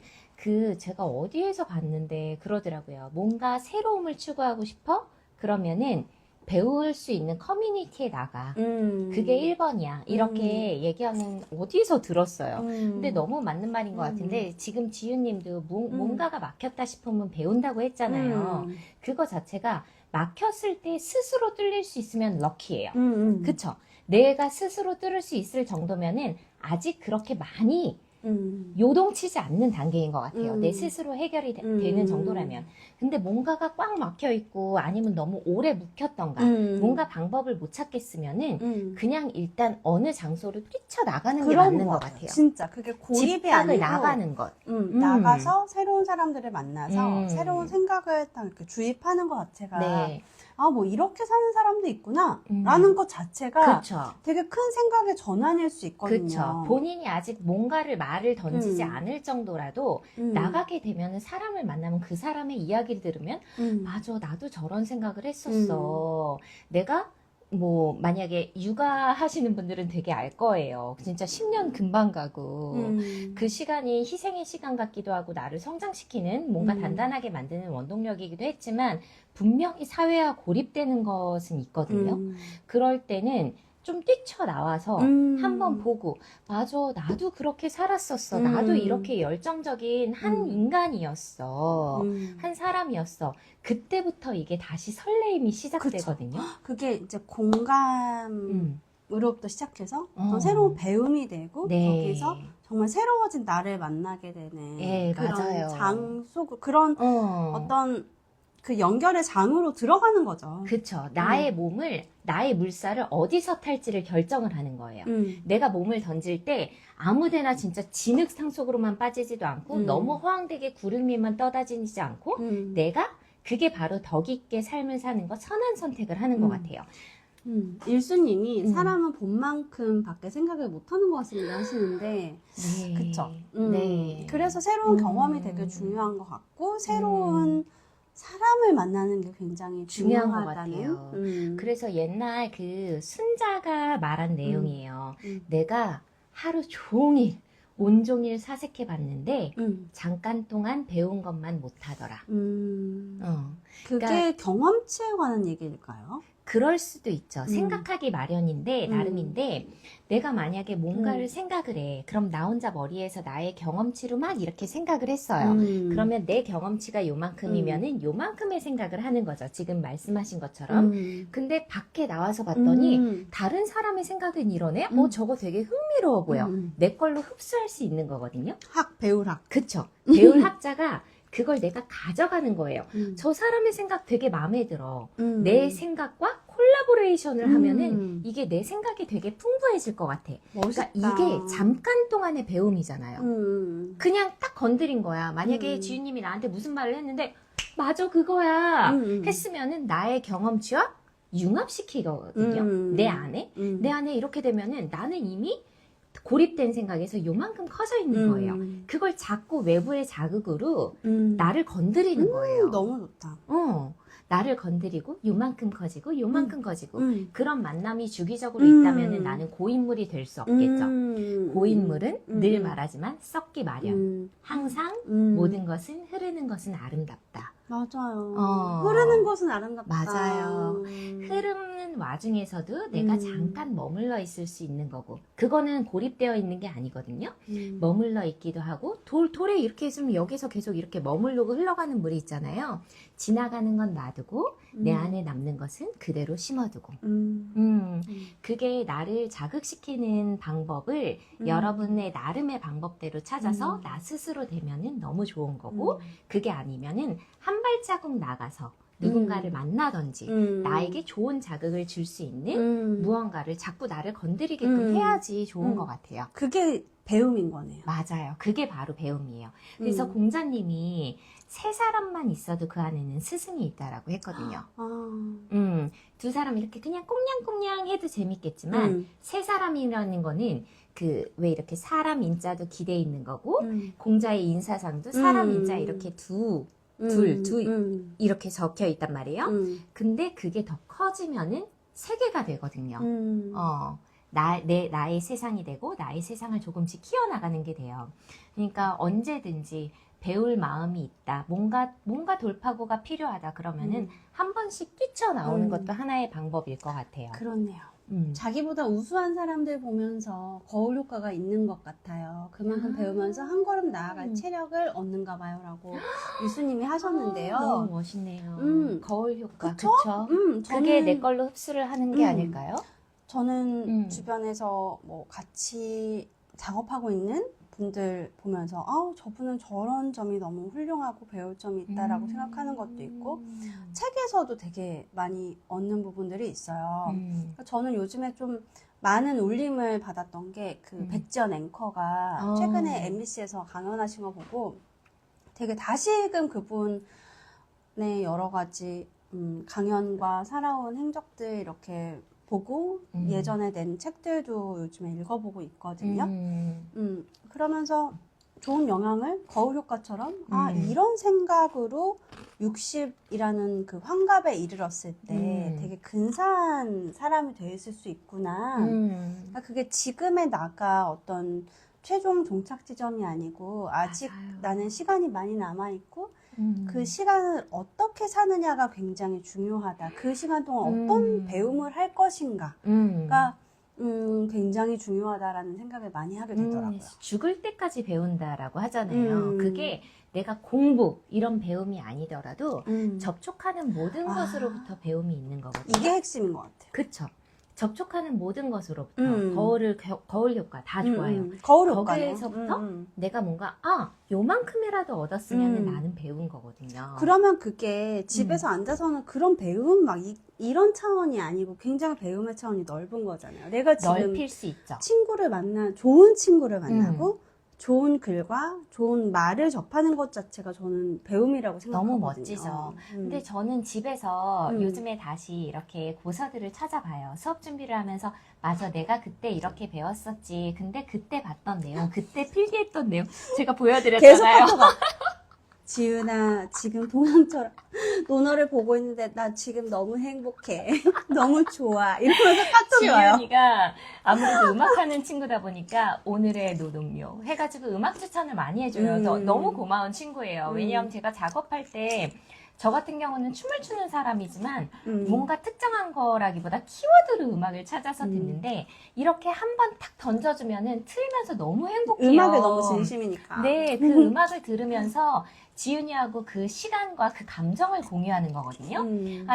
제가 어디에서 봤는데 그러더라고요. 뭔가 새로움을 추구하고 싶어? 그러면은 배울 수 있는 커뮤니티에 나가. 그게 1번이야. 이렇게 얘기하는 어디서 들었어요. 근데 너무 맞는 말인 것 같은데 지금 지윤님도 뭔가가 막혔다 싶으면 배운다고 했잖아요. 그거 자체가 막혔을 때 스스로 뚫릴 수 있으면 럭키예요. 그쵸? 내가 스스로 뚫을 수 있을 정도면은 아직 그렇게 많이 요동치지 않는 단계인 것 같아요. 내 스스로 해결이 되는 정도라면. 근데 뭔가가 꽉 막혀 있고 아니면 너무 오래 묵혔던가 뭔가 방법을 못 찾겠으면은 그냥 일단 어느 장소를 뛰쳐나가는 게 맞는 것 같아요. 진짜 그게 고립이 집학을 아니고 나가는 것. 나가서 새로운 사람들을 만나서 음. 새로운 생각을 딱 이렇게 주입하는 것 자체가 네. 아, 뭐 이렇게 사는 사람도 있구나 라는 것 자체가 그쵸. 되게 큰 생각의 전환일 수 있거든요. 그쵸. 본인이 아직 뭔가를 말을 던지지 않을 정도라도 나가게 되면 사람을 만나면 그 사람의 이야기를 들으면 맞아, 나도 저런 생각을 했었어. 내가 뭐 만약에 육아하시는 분들은 되게 알 거예요. 진짜 10년 금방 가고 그 시간이 희생의 시간 같기도 하고 나를 성장시키는 뭔가 단단하게 만드는 원동력이기도 했지만 분명히 사회와 고립되는 것은 있거든요. 그럴 때는 좀 뛰쳐나와서 한번 보고 맞아, 나도 그렇게 살았었어. 나도 이렇게 열정적인 한 인간이었어. 한 사람이었어. 그때부터 이게 다시 설레임이 시작되거든요. 그게 이제 공감으로부터 시작해서 어떤 새로운 배움이 되고 네. 거기서 정말 새로워진 나를 만나게 되는 예, 그런 맞아요. 장소, 그런 어떤 그 연결의 장으로 들어가는 거죠. 그쵸. 나의 몸을, 나의 물살을 어디서 탈지를 결정을 하는 거예요. 내가 몸을 던질 때 아무데나 진짜 진흙 상속으로만 빠지지도 않고 너무 허황되게 구름 위만 떠다니지 않고 내가 그게 바로 덕 있게 삶을 사는 거, 선한 선택을 하는 것 같아요. 일수님이 사람은 본만큼 밖에 생각을 못하는 것 같습니다 하시는데 네. 그쵸. 네. 그래서 새로운 경험이 되게 중요한 것 같고 새로운 사람을 만나는 게 굉장히 중요한 것 중요하다는. 같아요. 그래서 옛날 그 순자가 말한 내용이에요. 내가 하루 종일 온종일 사색해 봤는데 잠깐 동안 배운 것만 못하더라. 그게 그러니까 경험치에 관한 얘기일까요? 그럴 수도 있죠. 생각하기 마련인데, 나름인데, 내가 만약에 뭔가를 생각을 해. 그럼 나 혼자 머리에서 나의 경험치로 막 이렇게 생각을 했어요. 그러면 내 경험치가 요만큼이면은 요만큼의 생각을 하는 거죠. 지금 말씀하신 것처럼. 근데 밖에 나와서 봤더니 다른 사람의 생각은 이러네? 저거 되게 흥미로워 보여. 내 걸로 흡수할 수 있는 거거든요. 배울 학. 그쵸. 배울 학자가 그걸 내가 가져가는 거예요. 저 사람의 생각 되게 마음에 들어. 내 생각과 콜라보레이션을 하면은 이게 내 생각이 되게 풍부해질 것 같아. 멋있다. 그러니까 이게 잠깐 동안의 배움이잖아요. 그냥 딱 건드린 거야. 만약에 지윤님이 나한테 무슨 말을 했는데 맞아 그거야 했으면은 나의 경험치와 융합시키거든요. 내 안에. 내 안에 이렇게 되면은 나는 이미 고립된 생각에서 요만큼 커져 있는 거예요. 그걸 자꾸 외부의 자극으로 나를 건드리는 거예요. 너무 좋다. 나를 건드리고 요만큼 커지고 요만큼 커지고 그런 만남이 주기적으로 있다면 나는 고인물이 될 수 없겠죠. 고인물은 늘 말하지만 썩기 마련. 항상 모든 것은 흐르는 것은 아름답다. 맞아요. 흐르는 것은 아름답다. 맞아요. 흐르는 와중에서도 내가 잠깐 머물러 있을 수 있는 거고, 그거는 고립되어 있는 게 아니거든요. 머물러 있기도 하고, 돌에 이렇게 있으면 여기서 계속 이렇게 머물르고 흘러가는 물이 있잖아요. 지나가는 건 놔두고 내 안에 남는 것은 그대로 심어두고. 그게 나를 자극시키는 방법을 여러분의 나름의 방법대로 찾아서 나 스스로 되면은 너무 좋은 거고, 그게 아니면은 한 발자국 나가서 누군가를 만나든지 나에게 좋은 자극을 줄 수 있는 무언가를 자꾸 나를 건드리게끔 해야지 좋은 것 같아요. 그게 배움인 거네요. 맞아요. 그게 바로 배움이에요. 그래서 공자님이 세 사람만 있어도 그 안에는 스승이 있다라고 했거든요. 두 사람 이렇게 그냥 꽁냥꽁냥 해도 재밌겠지만 세 사람이라는 거는 그 왜 이렇게 사람 인자도 기대 있는 거고 공자의 인사상도 사람 인자 이렇게 둘 이렇게 적혀 있단 말이에요. 근데 그게 더 커지면은 세 개가 되거든요. 나의 세상이 되고 나의 세상을 조금씩 키워나가는 게 돼요. 그러니까 언제든지 배울 마음이 있다. 뭔가 돌파구가 필요하다. 그러면은 한 번씩 뛰쳐나오는 것도 하나의 방법일 것 같아요. 그렇네요. 자기보다 우수한 사람들 보면서 거울 효과가 있는 것 같아요. 그만큼 배우면서 한 걸음 나아갈 체력을 얻는가 봐요. 라고 유수님이 하셨는데요. 너무 멋있네요. 거울 효과. 그쵸? 그게 내 걸로 흡수를 하는 게 아닐까요? 저는 주변에서 뭐 같이 작업하고 있는 분들 보면서 저분은 저런 점이 너무 훌륭하고 배울 점이 있다라고 생각하는 것도 있고 책에서도 되게 많이 얻는 부분들이 있어요. 저는 요즘에 좀 많은 울림을 받았던 게 그 백지연 앵커가 최근에 MBC에서 강연하신 거 보고 되게 다시금 그분의 여러 가지 강연과 살아온 행적들 이렇게 보고 예전에 낸 책들도 요즘에 읽어보고 있거든요. 그러면서 좋은 영향을 거울 효과처럼 이런 생각으로 60이라는 그 환갑에 이르렀을 때 되게 근사한 사람이 돼 있을 수 있구나. 그러니까 그게 지금의 나가 어떤 최종 종착 지점이 아니고 아직 나는 시간이 많이 남아있고 그 시간을 어떻게 사느냐가 굉장히 중요하다. 그 시간 동안 어떤 배움을 할 것인가가 굉장히 중요하다라는 생각을 많이 하게 되더라고요. 죽을 때까지 배운다라고 하잖아요. 그게 내가 공부 이런 배움이 아니더라도 접촉하는 모든 것으로부터 배움이 있는 거거든요. 이게 핵심인 것 같아요. 그쵸. 접촉하는 모든 것으로부터 거울 효과 다 좋아요. 거울 효과 거기에서부터 내가 뭔가 요만큼이라도 얻었으면 나는 배운 거거든요. 그러면 그게 집에서 앉아서는 그런 배움 막 이런 차원이 아니고 굉장히 배움의 차원이 넓은 거잖아요. 내가 지금 넓힐 수 있죠. 좋은 친구를 만나고 좋은 글과 좋은 말을 접하는 것 자체가 저는 배움이라고 생각하거든요. 너무 멋지죠. 근데 저는 집에서 요즘에 다시 이렇게 고서들을 찾아봐요. 수업 준비를 하면서 맞아 내가 그때 이렇게 배웠었지. 근데 그때 봤던 내용, 그때 필기했던 내용 제가 보여드렸잖아요. 계속 지윤아 지금 동양처럼 논어를 보고 있는데 나 지금 너무 행복해. 너무 좋아. 이러면서 카톡이 와요. 지윤이가 아무래도 음악하는 친구다 보니까 오늘의 노동요 해가지고 음악 추천을 많이 해줘요. 너무 고마운 친구예요. 왜냐하면 제가 작업할 때 저 같은 경우는 춤을 추는 사람이지만 뭔가 특정한 거라기보다 키워드로 음악을 찾아서 듣는데 이렇게 한 번 탁 던져주면은 틀면서 너무 행복해요. 음악에 너무 진심이니까. 네, 그 음악을 들으면서 지윤이하고 그 시간과 그 감정을 공유하는 거거든요.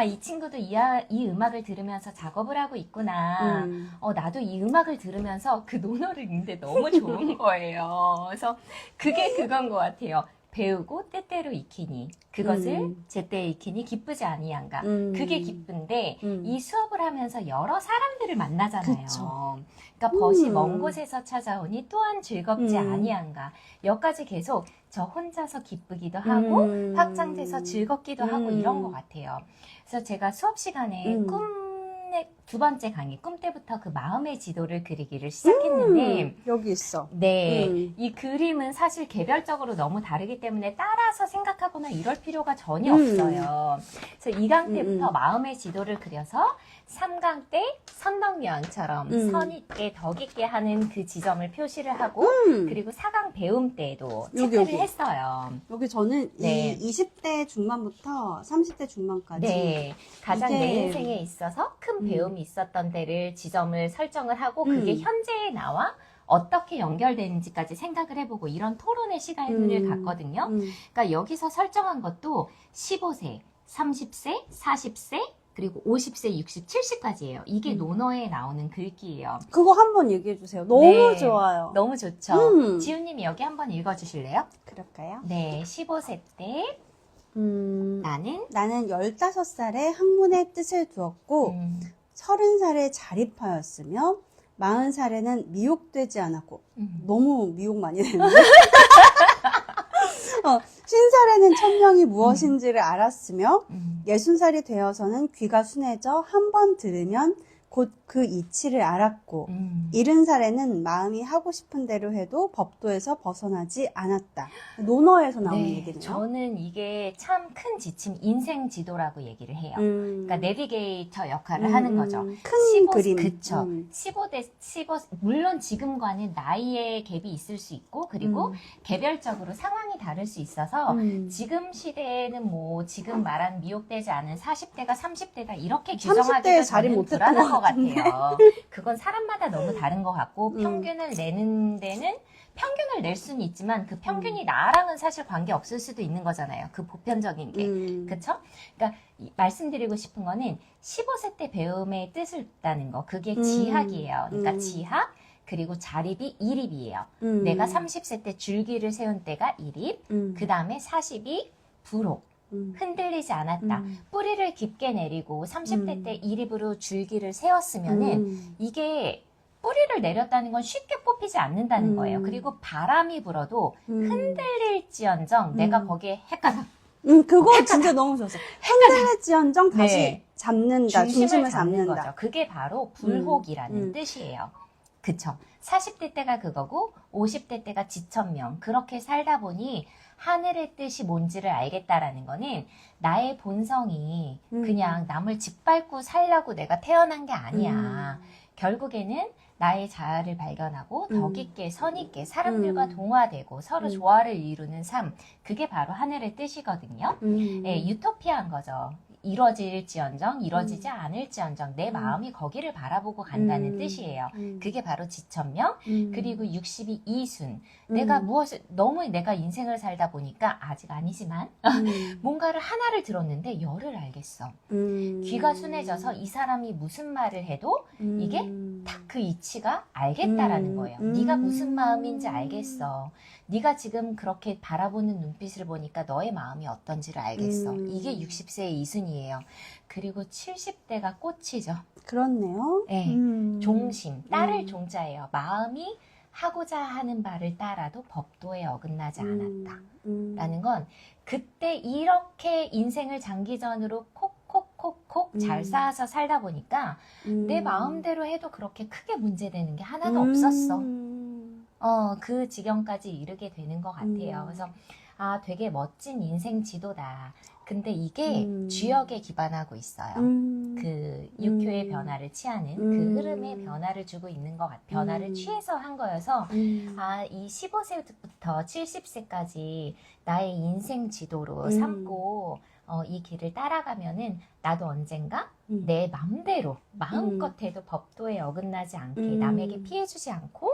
이 친구도 이 음악을 들으면서 작업을 하고 있구나. 나도 이 음악을 들으면서 그 논어를 읽는데 너무 좋은 거예요. 그래서 그게 그건 것 같아요. 배우고 때때로 익히니 그것을 제때 익히니 기쁘지 아니한가. 그게 기쁜데 이 수업을 하면서 여러 사람들을 만나잖아요. 그쵸. 그러니까 벗이 먼 곳에서 찾아오니 또한 즐겁지 아니한가. 여기까지 계속 저 혼자서 기쁘기도 하고 확장돼서 즐겁기도 하고 이런 것 같아요. 그래서 제가 수업 시간에 꿈의 두 번째 강의 꿈 때부터 그 마음의 지도를 그리기를 시작했는데 여기 있어. 네, 이 그림은 사실 개별적으로 너무 다르기 때문에 따라서 생각하거나 이럴 필요가 전혀 없어요. 그래서 2강 때부터 마음의 지도를 그려서 3강 때 선덕여왕처럼 선 있게 덕 있게 하는 그 지점을 표시를 하고 그리고 4강 배움 때도 체크를 여기. 했어요. 여기 저는 네. 이 20대 중반부터 30대 중반까지 네, 가장 이게- 내 인생에 있어서 큰 배움이 있었던 데를 지점을 설정을 하고 그게 현재의 나와 어떻게 연결되는지까지 생각을 해보고 이런 토론의 시간을 갖거든요. 그러니까 여기서 설정한 것도 15세, 30세, 40세, 그리고 50세, 60, 70까지예요. 이게 논어에 나오는 글귀예요. 그거 한번 얘기해 주세요. 너무 네, 좋아요. 너무 좋죠. 음. 지훈님이 여기 한번 읽어주실래요? 그럴까요? 네, 15세 때 나는 나는 15살에 학문의 뜻을 두었고 30살에 자립하였으며 40살에는 미혹되지 않았고 너무 미혹 많이 되는데 50살에는 천명이 무엇인지를 알았으며 60살이 되어서는 귀가 순해져 한 번 들으면 곧 그 이치를 알았고 70살에는 마음이 하고 싶은 대로 해도 법도에서 벗어나지 않았다. 논어에서 나오는 네, 얘기네요. 저는 이게 참 큰 지침, 인생 지도라고 얘기를 해요. 그러니까 내비게이터 역할을 하는 거죠. 큰 그림. 그쵸. 15 물론 지금과는 나이의 갭이 있을 수 있고, 그리고 개별적으로 상황이 다를 수 있어서, 지금 시대에는 뭐, 지금 말한 미혹되지 않은 40대가 30대다, 이렇게 30대에 규정하기도 자리 저는 못했던 불안한 것 것 같아요. 그건 사람마다 너무 다른 것 같고, 평균을 내는 데는 평균을 낼 수는 있지만 그 평균이 나랑은 사실 관계 없을 수도 있는 거잖아요. 그 보편적인 게. 그쵸? 그러니까 말씀드리고 싶은 거는 15세 때 배움의 뜻을 뒀다는 거. 그게 지학이에요. 그러니까 지학 그리고 자립이 이립이에요. 내가 30세 때 줄기를 세운 때가 이립, 그 다음에 40이 부록. 흔들리지 않았다. 뿌리를 깊게 내리고 30대 때 이립으로 줄기를 세웠으면은 이게 뿌리를 내렸다는 건 쉽게 뽑히지 않는다는 거예요. 그리고 바람이 불어도 흔들릴지언정 내가 거기에 헷갈려. 그거 진짜 너무 좋았어요. 흔들릴지언정 다시 네. 잡는다. 중심을 잡는 잡는다. 거죠. 그게 바로 불혹이라는 뜻이에요. 그쵸. 40대 때가 그거고 50대 때가 지천명. 그렇게 살다 보니 하늘의 뜻이 뭔지를 알겠다라는 거는 나의 본성이 그냥 남을 짓밟고 살려고 내가 태어난 게 아니야. 결국에는 나의 자아를 발견하고 덕 있게 선 있게 사람들과 동화되고 서로 조화를 이루는 삶. 그게 바로 하늘의 뜻이거든요. 예, 유토피아인 거죠. 이루어질지언정 이루어지지 않을지언정 내 마음이 거기를 바라보고 간다는 뜻이에요. 그게 바로 지천명. 그리고 60이 이순. 내가 무엇을 너무 내가 인생을 살다 보니까 아직 아니지만 뭔가를 하나를 들었는데 열을 알겠어. 귀가 순해져서 이 사람이 무슨 말을 해도 이게 딱 그 이치가 알겠다라는 거예요. 네가 무슨 마음인지 알겠어. 네가 지금 그렇게 바라보는 눈빛을 보니까 너의 마음이 어떤지를 알겠어. 이게 60세의 이순이에요. 그리고 70대가 꽃이죠. 그렇네요. 네. 종심, 따를 종자예요. 마음이 하고자 하는 바를 따라도 법도에 어긋나지 않았다. 라는 건 그때 이렇게 인생을 장기전으로 콕콕콕콕 잘 쌓아서 살다 보니까 내 마음대로 해도 그렇게 크게 문제되는 게 하나가 없었어. 그 지경까지 이르게 되는 것 같아요. 그래서 아, 되게 멋진 인생 지도다. 근데 이게 주역에 기반하고 있어요. 그 육효의 변화를 취하는 그 흐름에 변화를 주고 있는 것 같아요. 변화를 취해서 한 거여서 아, 이 15세부터 70세까지 나의 인생 지도로 삼고 이 길을 따라가면은 나도 언젠가 내 맘대로 마음껏 해도 법도에 어긋나지 않게 남에게 피해주지 않고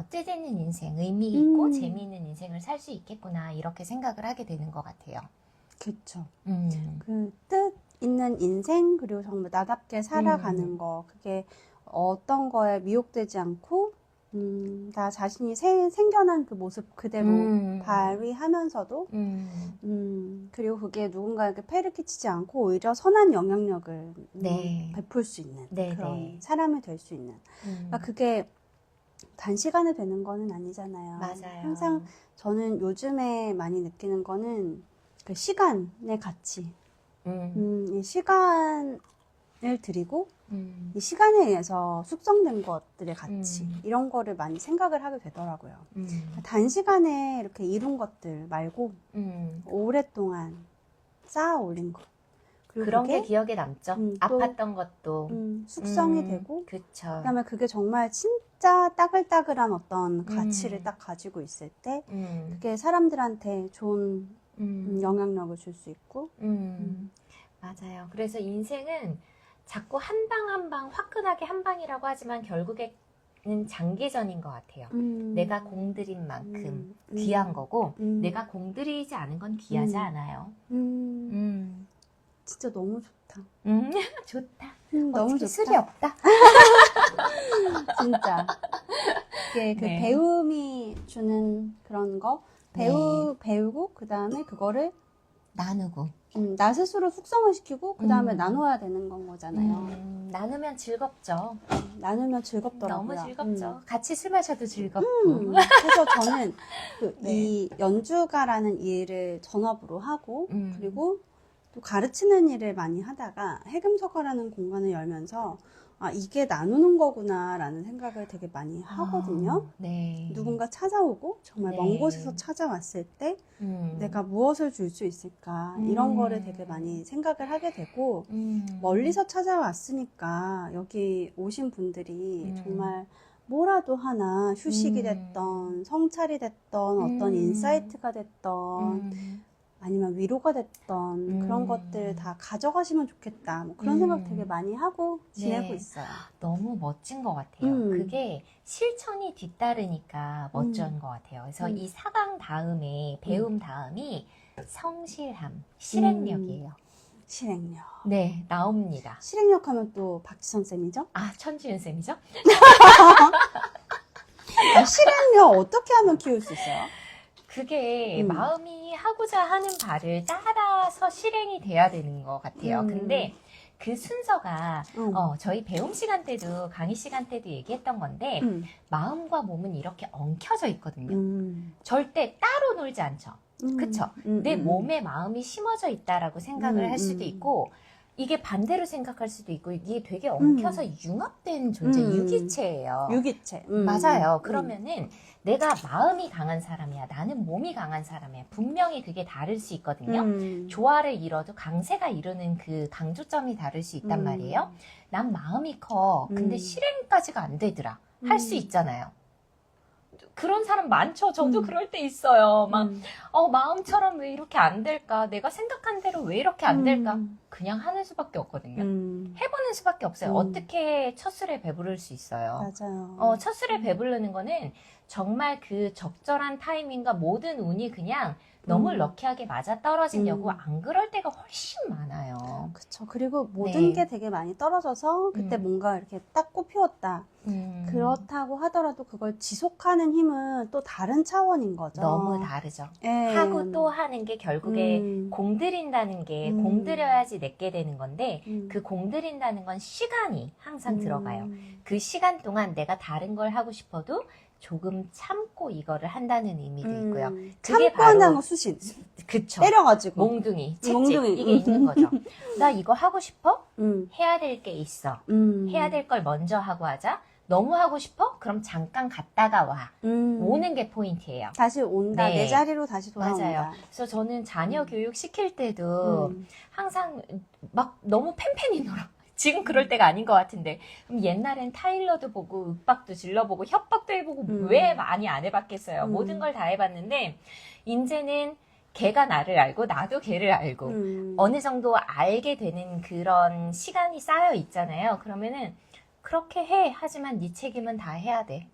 뜻있는 인생, 의미 있고 재미있는 인생을 살 수 있겠구나 이렇게 생각을 하게 되는 것 같아요. 그쵸. 그 뜻 있는 인생, 그리고 정말 나답게 살아가는 거, 그게 어떤 거에 미혹되지 않고, 나 자신이 생겨난 그 모습 그대로 발휘하면서도, 그리고 그게 누군가에게 폐를 끼치지 않고, 오히려 선한 영향력을 베풀 수 있는 그런 사람이 될 수 있는. 그러니까 그게 단시간에 되는 거는 아니잖아요. 맞아요. 항상 저는 요즘에 많이 느끼는 거는 그 시간의 가치. 이 시간을 드리고, 이 시간에 의해서 숙성된 것들의 가치. 이런 거를 많이 생각을 하게 되더라고요. 단시간에 이렇게 이룬 것들 말고, 오랫동안 쌓아 올린 것. 그리고 그런 게 그게 기억에 남죠. 또 아팠던 것도. 숙성이 되고 그쵸. 그다음에 그게 정말 진짜 따글따글한 어떤 가치를 딱 가지고 있을 때 그게 사람들한테 좋은 영향력을 줄 수 있고 맞아요. 그래서 인생은 자꾸 한 방 한 방 화끈하게 한 방이라고 하지만 결국에는 장기전인 것 같아요. 내가 공들인 만큼 귀한 거고 내가 공들이지 않은 건 귀하지 않아요. 진짜 너무 좋다. 좋다. 너무 어떻게 좋다. 술이 없다. 진짜. 이게 그 네. 배움이 주는 그런 거 배우고 그 다음에 그거를 나누고. 나 스스로 숙성을 시키고 그 다음에 나눠야 되는 건 거잖아요. 나누면 즐겁죠. 나누면 즐겁더라고요. 너무 즐겁죠. 같이 술 마셔도 즐겁고. 그래서 저는 네. 이 연주가라는 일을 전업으로 하고 그리고 또 가르치는 일을 많이 하다가 해금서가라는 공간을 열면서 아, 이게 나누는 거구나 라는 생각을 되게 많이 하거든요. 네. 누군가 찾아오고 정말 먼 네. 곳에서 찾아왔을 때 내가 무엇을 줄 수 있을까 이런 거를 되게 많이 생각을 하게 되고 멀리서 찾아왔으니까 여기 오신 분들이 정말 뭐라도 하나 휴식이 됐던 성찰이 됐던 어떤 인사이트가 됐던 아니면 위로가 됐던 그런 것들 다 가져가시면 좋겠다. 뭐 그런 생각 되게 많이 하고 지내고 네. 있어요. 너무 멋진 것 같아요. 그게 실천이 뒤따르니까 멋진 것 같아요. 그래서 이 사강 다음에 배움 다음이 성실함, 실행력이에요. 실행력. 네, 나옵니다. 실행력 하면 또 박지선 쌤이죠? 아, 천지윤 쌤이죠? 아, 실행력 어떻게 하면 키울 수 있어요? 그게 마음이 하고자 하는 바를 따라서 실행이 돼야 되는 것 같아요. 근데 그 순서가 저희 배움 시간 때도 강의 시간 때도 얘기했던 건데 마음과 몸은 이렇게 엉켜져 있거든요. 절대 따로 놀지 않죠. 그쵸? 내 몸에 마음이 심어져 있다라고 생각을 할 수도 있고 이게 반대로 생각할 수도 있고 이게 되게 엉켜서 융합된 존재, 유기체예요. 유기체. 맞아요. 그러면은 내가 마음이 강한 사람이야. 나는 몸이 강한 사람이야. 분명히 그게 다를 수 있거든요. 조화를 이뤄도 강세가 이루는 그 강조점이 다를 수 있단 말이에요. 난 마음이 커. 근데 실행까지가 안 되더라. 할 수 있잖아요. 그런 사람 많죠. 저도 그럴 때 있어요. 막, 마음처럼 왜 이렇게 안 될까? 내가 생각한 대로 왜 이렇게 안 될까? 그냥 하는 수밖에 없거든요. 해보는 수밖에 없어요. 어떻게 첫 술에 배부를 수 있어요? 맞아요. 첫 술에 배부르는 거는 정말 그 적절한 타이밍과 모든 운이 그냥 너무 럭키하게 맞아 떨어지려고 안 그럴 때가 훨씬 많아요. 그쵸. 그리고 모든 네. 게 되게 많이 떨어져서 그때 뭔가 이렇게 딱 꽃피웠다. 그렇다고 하더라도 그걸 지속하는 힘은 또 다른 차원인 거죠. 너무 다르죠. 예. 하고 또 하는 게 결국에 공들인다는 게 공들여야지 내게 되는 건데 그 공들인다는 건 시간이 항상 들어가요. 그 시간 동안 내가 다른 걸 하고 싶어도 조금 참고 이거를 한다는 의미도 있고요. 그게 참고 한다는 거 수신. 그쵸. 때려가지고. 몽둥이, 채찍 몽둥이. 이게 있는 거죠. 나 이거 하고 싶어? 음. 해야 될 게 있어. 해야 될 걸 먼저 하고 하자. 너무 하고 싶어? 그럼 잠깐 갔다가 와. 오는 게 포인트예요. 다시 온다. 네. 내 자리로 다시 돌아온다. 맞아요. 그래서 저는 자녀 교육 시킬 때도 항상 막 너무 팬팬히 놀아. 지금 그럴 때가 아닌 것 같은데. 그럼 옛날엔 타일러도 보고, 윽박도 질러보고, 협박도 해보고, 왜 많이 안 해봤겠어요. 모든 걸 다 해봤는데, 이제는 걔가 나를 알고, 나도 걔를 알고, 어느 정도 알게 되는 그런 시간이 쌓여 있잖아요. 그러면은, 그렇게 해. 하지만 네 책임은 다 해야 돼.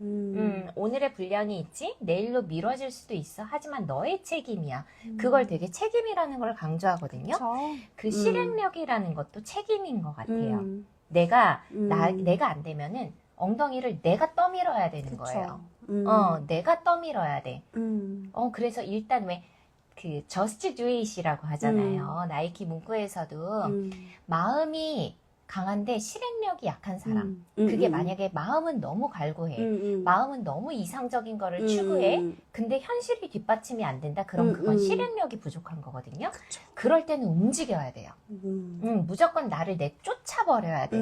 오늘의 분량이 있지? 내일로 미뤄질 수도 있어. 하지만 너의 책임이야. 그걸 되게 책임이라는 걸 강조하거든요. 그쵸. 그 실행력이라는 것도 책임인 것 같아요. 내가 안 되면은 엉덩이를 내가 떠밀어야 되는 그쵸. 거예요. 내가 떠밀어야 돼. 그래서 일단 왜 그 just do it이라고 하잖아요. 나이키 문구에서도 마음이 강한데 실행력이 약한 사람. 그게 만약에 마음은 너무 갈구해. 마음은 너무 이상적인 거를 추구해. 근데 현실이 뒷받침이 안 된다. 그럼 그건 실행력이 부족한 거거든요. 그쵸. 그럴 때는 움직여야 돼요. 무조건 나를 내쫓아버려야 돼.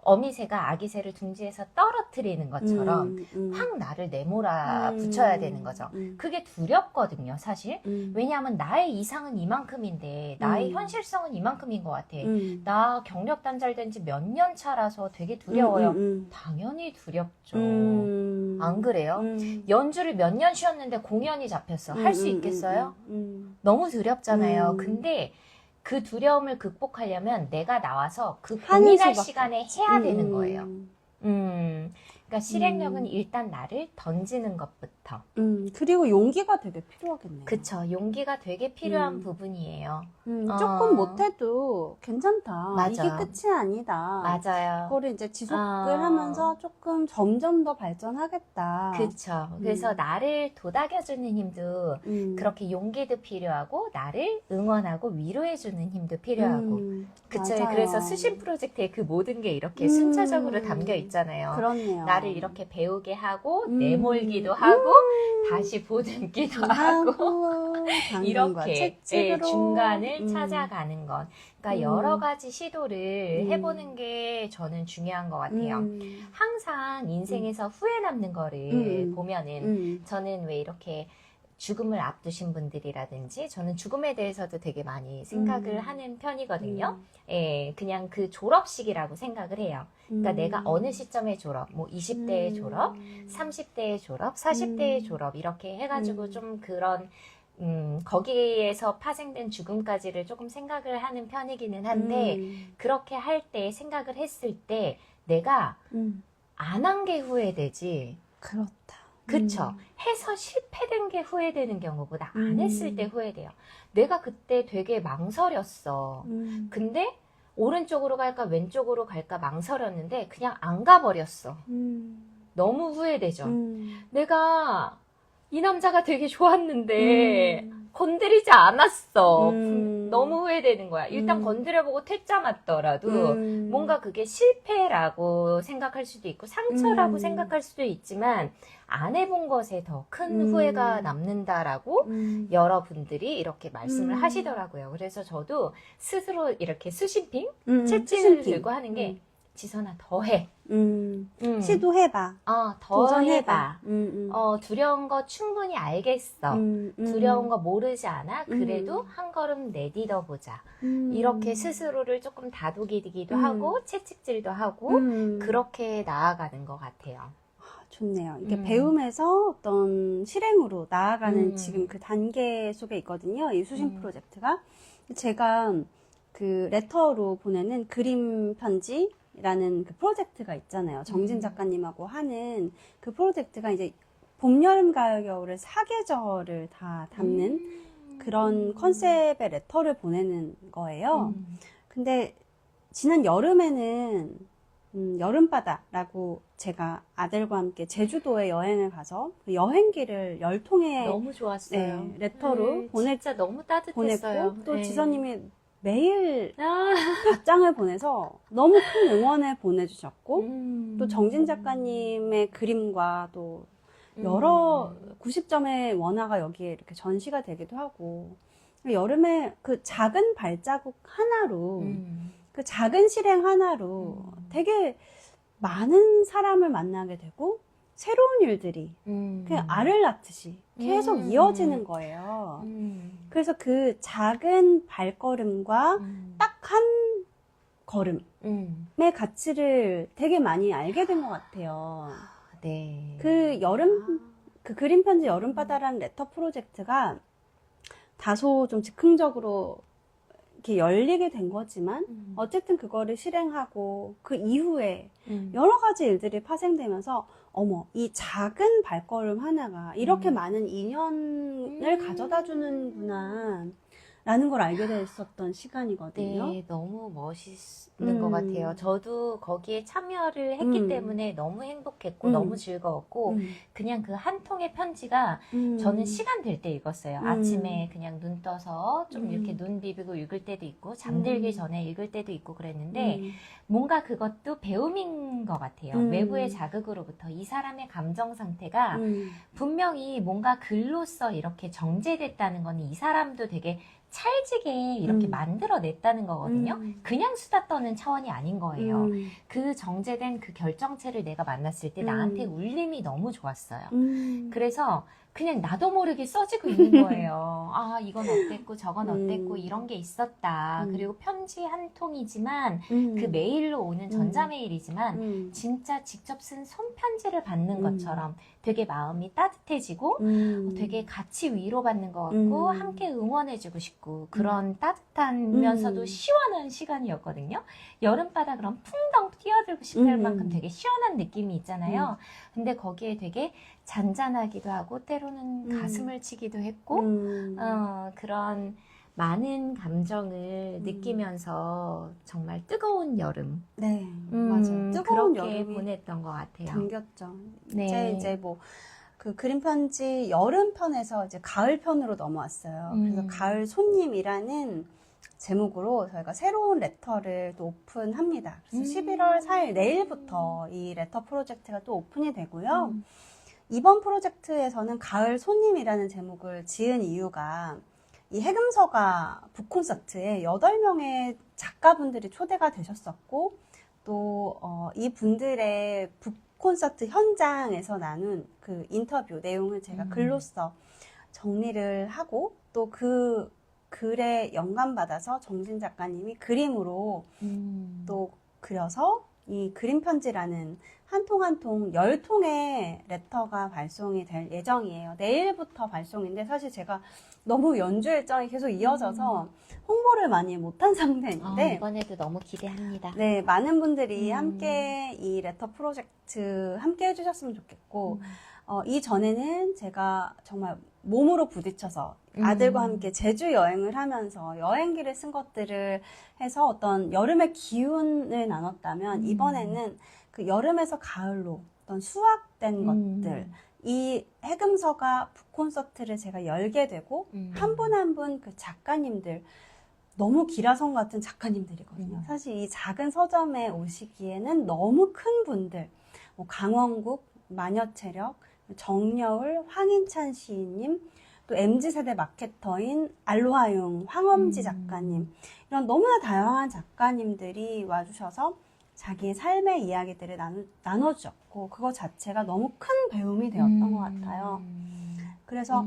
어미새가 아기새를 둥지에서 떨어뜨리는 것처럼 확 나를 내몰아 붙여야 되는 거죠. 그게 두렵거든요, 사실. 왜냐하면 나의 이상은 이만큼인데 나의 현실성은 이만큼인 것 같아. 나 경력 단절된 지 몇 년 차라서 되게 두려워요. 당연히 두렵죠. 안 그래요? 연주를 몇 년 쉬었는데 공연이 잡혔어. 할 수 있겠어요? 너무 두렵잖아요. 근데 그 두려움을 극복하려면 내가 나와서 그 고민할 시간에 해야 되는 거예요. 그러니까 실행력은 일단 나를 던지는 것부터. 그리고 용기가 되게 필요하겠네요. 그쵸. 용기가 되게 필요한 부분이에요. 조금 못해도 괜찮다. 맞아. 이게 끝이 아니다. 맞아요. 그거를 이제 지속을 하면서 조금 점점 더 발전하겠다. 그쵸. 그래서 나를 도닥여주는 힘도 그렇게 용기도 필요하고, 나를 응원하고 위로해주는 힘도 필요하고. 그쵸. 맞아요. 그래서 수신 프로젝트에 그 모든 게 이렇게 순차적으로 담겨 있잖아요. 그렇네요. 나를 이렇게 배우게 하고, 내몰기도 하고, 다시 보듬기도 하고, 이렇게 중간을 찾아가는 것. 그러니까 여러 가지 시도를 해보는 게 저는 중요한 것 같아요. 항상 인생에서 후회 남는 거를 보면은 저는 왜 이렇게 죽음을 앞두신 분들이라든지 저는 죽음에 대해서도 되게 많이 생각을 하는 편이거든요. 예, 그냥 그 졸업식이라고 생각을 해요. 그러니까 내가 어느 시점에 졸업, 뭐 20대에 졸업, 30대에 졸업, 40대에 졸업 이렇게 해가지고 좀 그런 거기에서 파생된 죽음까지를 조금 생각을 하는 편이기는 한데 그렇게 할 때 생각을 했을 때 내가 안 한 게 후회되지. 그렇다. 그쵸. 해서 실패된 게 후회되는 경우보다 안 했을 때 후회돼요. 내가 그때 되게 망설였어. 근데 오른쪽으로 갈까 왼쪽으로 갈까 망설였는데 그냥 안 가버렸어. 너무 후회되죠. 내가 이 남자가 되게 좋았는데 건드리지 않았어. 너무 후회되는 거야. 일단 건드려보고 퇴짜 맞더라도 뭔가 그게 실패라고 생각할 수도 있고 상처라고 생각할 수도 있지만 안 해본 것에 더 큰 후회가 남는다라고 여러분들이 이렇게 말씀을 하시더라고요. 그래서 저도 스스로 이렇게 수신핑, 채찍을 들고 하는 게 지선아 더 해. 시도해봐. 더 도전해봐. 해봐. 두려운 거 충분히 알겠어. 두려운 거 모르지 않아? 그래도 한 걸음 내딛어 보자. 이렇게 스스로를 조금 다독이기도 하고 채찍질도 하고 그렇게 나아가는 것 같아요. 좋네요. 이게 배움에서 어떤 실행으로 나아가는 지금 그 단계 속에 있거든요. 이 수신 프로젝트가. 제가 그 레터로 보내는 그림 편지라는 그 프로젝트가 있잖아요. 정진 작가님하고 하는 그 프로젝트가 이제 봄, 여름, 가을, 겨울을 4계절을 다 담는 그런 컨셉의 레터를 보내는 거예요. 근데 지난 여름에는 여름바다라고 제가 아들과 함께 제주도에 여행을 가서 그 여행기를 10통의 너무 좋았어요. 레터로 진짜 너무 따뜻했어요. 보냈고 또 지선님이 매일 답장을 보내서 너무 큰 응원을 보내주셨고 또 정진 작가님의 그림과 또 여러 90점의 원화가 여기에 이렇게 전시가 되기도 하고 여름에 그 작은 발자국 하나로 그 작은 실행 하나로 되게 많은 사람을 만나게 되고 새로운 일들이 그냥 알을 낳듯이 계속 이어지는 거예요. 그래서 그 작은 발걸음과 딱 한 걸음의 가치를 되게 많이 알게 된 것 같아요. 네. 그 그림 편지 여름바다라는 레터 프로젝트가 다소 좀 즉흥적으로 이렇게 열리게 된 거지만 어쨌든 그거를 실행하고 그 이후에 여러 가지 일들이 파생되면서 어머, 이 작은 발걸음 하나가 이렇게 많은 인연을 가져다 주는구나 라는 걸 알게 됐었던 시간이거든요. 네, 너무 멋있는 것 같아요. 저도 거기에 참여를 했기 때문에 너무 행복했고 너무 즐거웠고 그냥 그 한 통의 편지가 저는 시간 될 때 읽었어요. 아침에 그냥 눈 떠서 좀 이렇게 눈 비비고 읽을 때도 있고 잠들기 전에 읽을 때도 있고 그랬는데 뭔가 그것도 배움인 것 같아요. 외부의 자극으로부터 이 사람의 감정 상태가 분명히 뭔가 글로써 이렇게 정제됐다는 건 이 사람도 되게 찰지게 이렇게 만들어냈다는 거거든요. 음. 그냥 수다 떠는 차원이 아닌 거예요. 음. 그 정제된 그 결정체를 내가 만났을 때 음. 나한테 울림이 너무 좋았어요. 음. 그래서 그냥 나도 모르게 써지고 있는 거예요. 아, 이건 어땠고 저건 어땠고 이런 게 있었다. 그리고 편지 한 통이지만 그 메일로 오는 전자메일이지만 진짜 직접 쓴 손편지를 받는 것처럼 되게 마음이 따뜻해지고 되게 같이 위로받는 것 같고 함께 응원해주고 싶고 그런 따뜻하면서도 시원한 시간이었거든요. 여름바다 그럼 풍덩 뛰어들고 싶을 만큼 되게 시원한 느낌이 있잖아요. 근데 거기에 되게 잔잔하기도 하고 때로는 가슴을 치기도 했고 그런 많은 감정을 느끼면서 정말 뜨거운 여름. 네, 맞아요. 뜨거운 그렇게 여름이 보냈던 것 같아요. 당겼죠. 네. 이제 뭐 그 그림 편지 여름 편에서 이제 가을 편으로 넘어왔어요. 그래서 가을 손님이라는 제목으로 저희가 새로운 레터를 또 오픈합니다. 그래서 11월 4일 내일부터 이 레터 프로젝트가 또 오픈이 되고요. 이번 프로젝트에서는 가을 손님이라는 제목을 지은 이유가 이 해금서가 북콘서트에 8명의 작가분들이 초대가 되셨었고 또 이 분들의 북콘서트 현장에서 나눈 그 인터뷰 내용을 제가 글로써 정리를 하고 또 그 글에 영감받아서 정진 작가님이 그림으로 또 그려서 이 그림 편지라는 한 통 한 통 10통의 레터가 발송이 될 예정이에요. 내일부터 발송인데 사실 제가 너무 연주 일정이 계속 이어져서 홍보를 많이 못한 상태인데 이번에도 너무 기대합니다. 네, 많은 분들이 함께 이 레터 프로젝트 함께 해주셨으면 좋겠고 이전에는 제가 정말 몸으로 부딪혀서 아들과 함께 제주 여행을 하면서 여행기를 쓴 것들을 해서 어떤 여름의 기운을 나눴다면 이번에는 그 여름에서 가을로 어떤 수확된 것들 이 해금서가 북콘서트를 제가 열게 되고 한 분 한 분 그 작가님들 너무 기라성 같은 작가님들이거든요. 사실 이 작은 서점에 오시기에는 너무 큰 분들 뭐 강원국, 마녀체력, 정여울, 황인찬 시인님 또 MZ세대 마케터인 알로하용, 황엄지 작가님 이런 너무나 다양한 작가님들이 와주셔서 자기의 삶의 이야기들을 나눠주셨고 그거 자체가 너무 큰 배움이 되었던 것 같아요. 그래서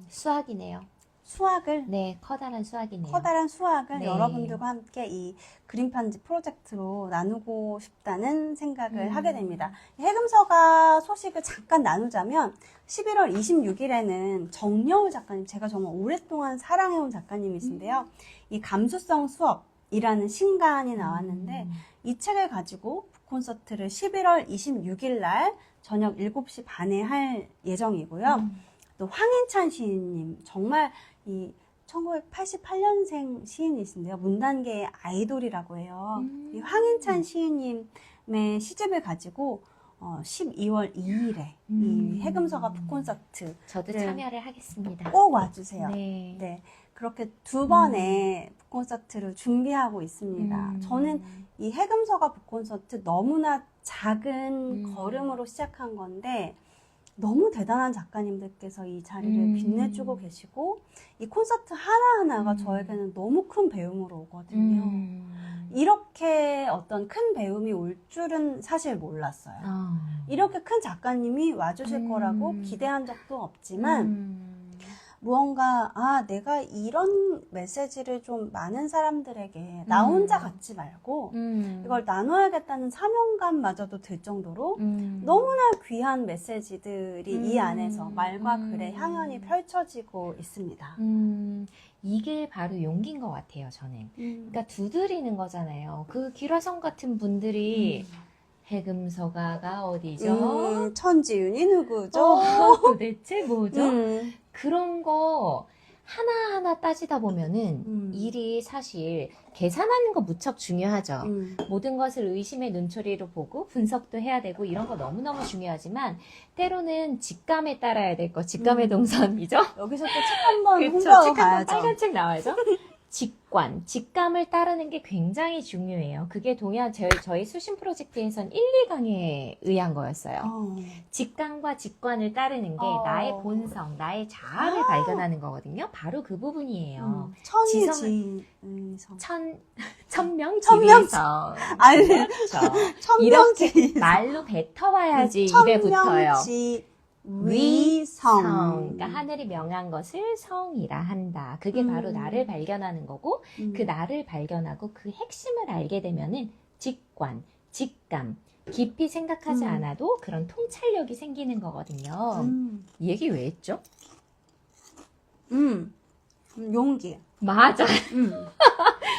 수학이네요. 수학을 네, 커다란 수학이네요. 커다란 수학을 네. 여러분들과 함께 이 그림 편지 프로젝트로 나누고 싶다는 생각을 하게 됩니다. 해금서가 소식을 잠깐 나누자면 11월 26일에는 정여울 작가님, 제가 정말 오랫동안 사랑해온 작가님이신데요. 이 감수성 수업이라는 신간이 나왔는데 이 책을 가지고 북콘서트를 11월 26일 날 저녁 7시 반에 할 예정이고요. 또 황인찬 시인님, 정말 이 1988년생 시인이신데요. 문단계의 아이돌이라고 해요. 이 황인찬 시인님의 시집을 가지고 12월 2일에 이 해금서가 북콘서트 저도 참여를 하겠습니다. 꼭 와주세요. 네. 네, 그렇게 두 번의 북콘서트를 준비하고 있습니다. 저는 이 해금서가 북콘서트 너무나 작은 걸음으로 시작한 건데 너무 대단한 작가님들께서 이 자리를 빛내주고 계시고 이 콘서트 하나하나가 저에게는 너무 큰 배움으로 오거든요. 이렇게 어떤 큰 배움이 올 줄은 사실 몰랐어요. 이렇게 큰 작가님이 와주실 거라고 기대한 적도 없지만 무언가 내가 이런 메시지를 좀 많은 사람들에게 나 혼자 갖지 말고 이걸 나눠야겠다는 사명감마저도 들 정도로 너무나 귀한 메시지들이 이 안에서 말과 글의 향연이 펼쳐지고 있습니다. 이게 바로 용기인 것 같아요, 저는. 그러니까 두드리는 거잖아요. 그 기라성 같은 분들이 해금서가가 어디죠? 천지윤이 누구죠? 도대체 뭐죠? 그런 거 하나하나 따지다 보면은 일이 사실 계산하는 거 무척 중요하죠. 모든 것을 의심의 눈초리로 보고 분석도 해야 되고 이런 거 너무너무 중요하지만 때로는 직감에 따라야 될 거, 직감의 동선이죠. 여기서 또 책 한번 그쵸, 홍보하고 책 한번 가야죠. 빨간 책 나와야죠. 직감을 따르는 게 굉장히 중요해요. 그게 저희 수신 프로젝트에선 1, 2강에 의한 거였어요. 직감과 직관을 따르는 게 나의 본성, 나의 자아를 발견하는 거거든요. 바로 그 부분이에요. 천지의성. 천명지의성. 아니, 그렇죠. 이렇게 말로 뱉어봐야지 입에 붙어요. 위성. 그러니까 하늘이 명한 것을 성이라 한다. 그게 바로 나를 발견하는 거고 그 나를 발견하고 그 핵심을 알게 되면은 직관, 직감, 깊이 생각하지 않아도 그런 통찰력이 생기는 거거든요. 이 얘기 왜 했죠? 용기. 맞아.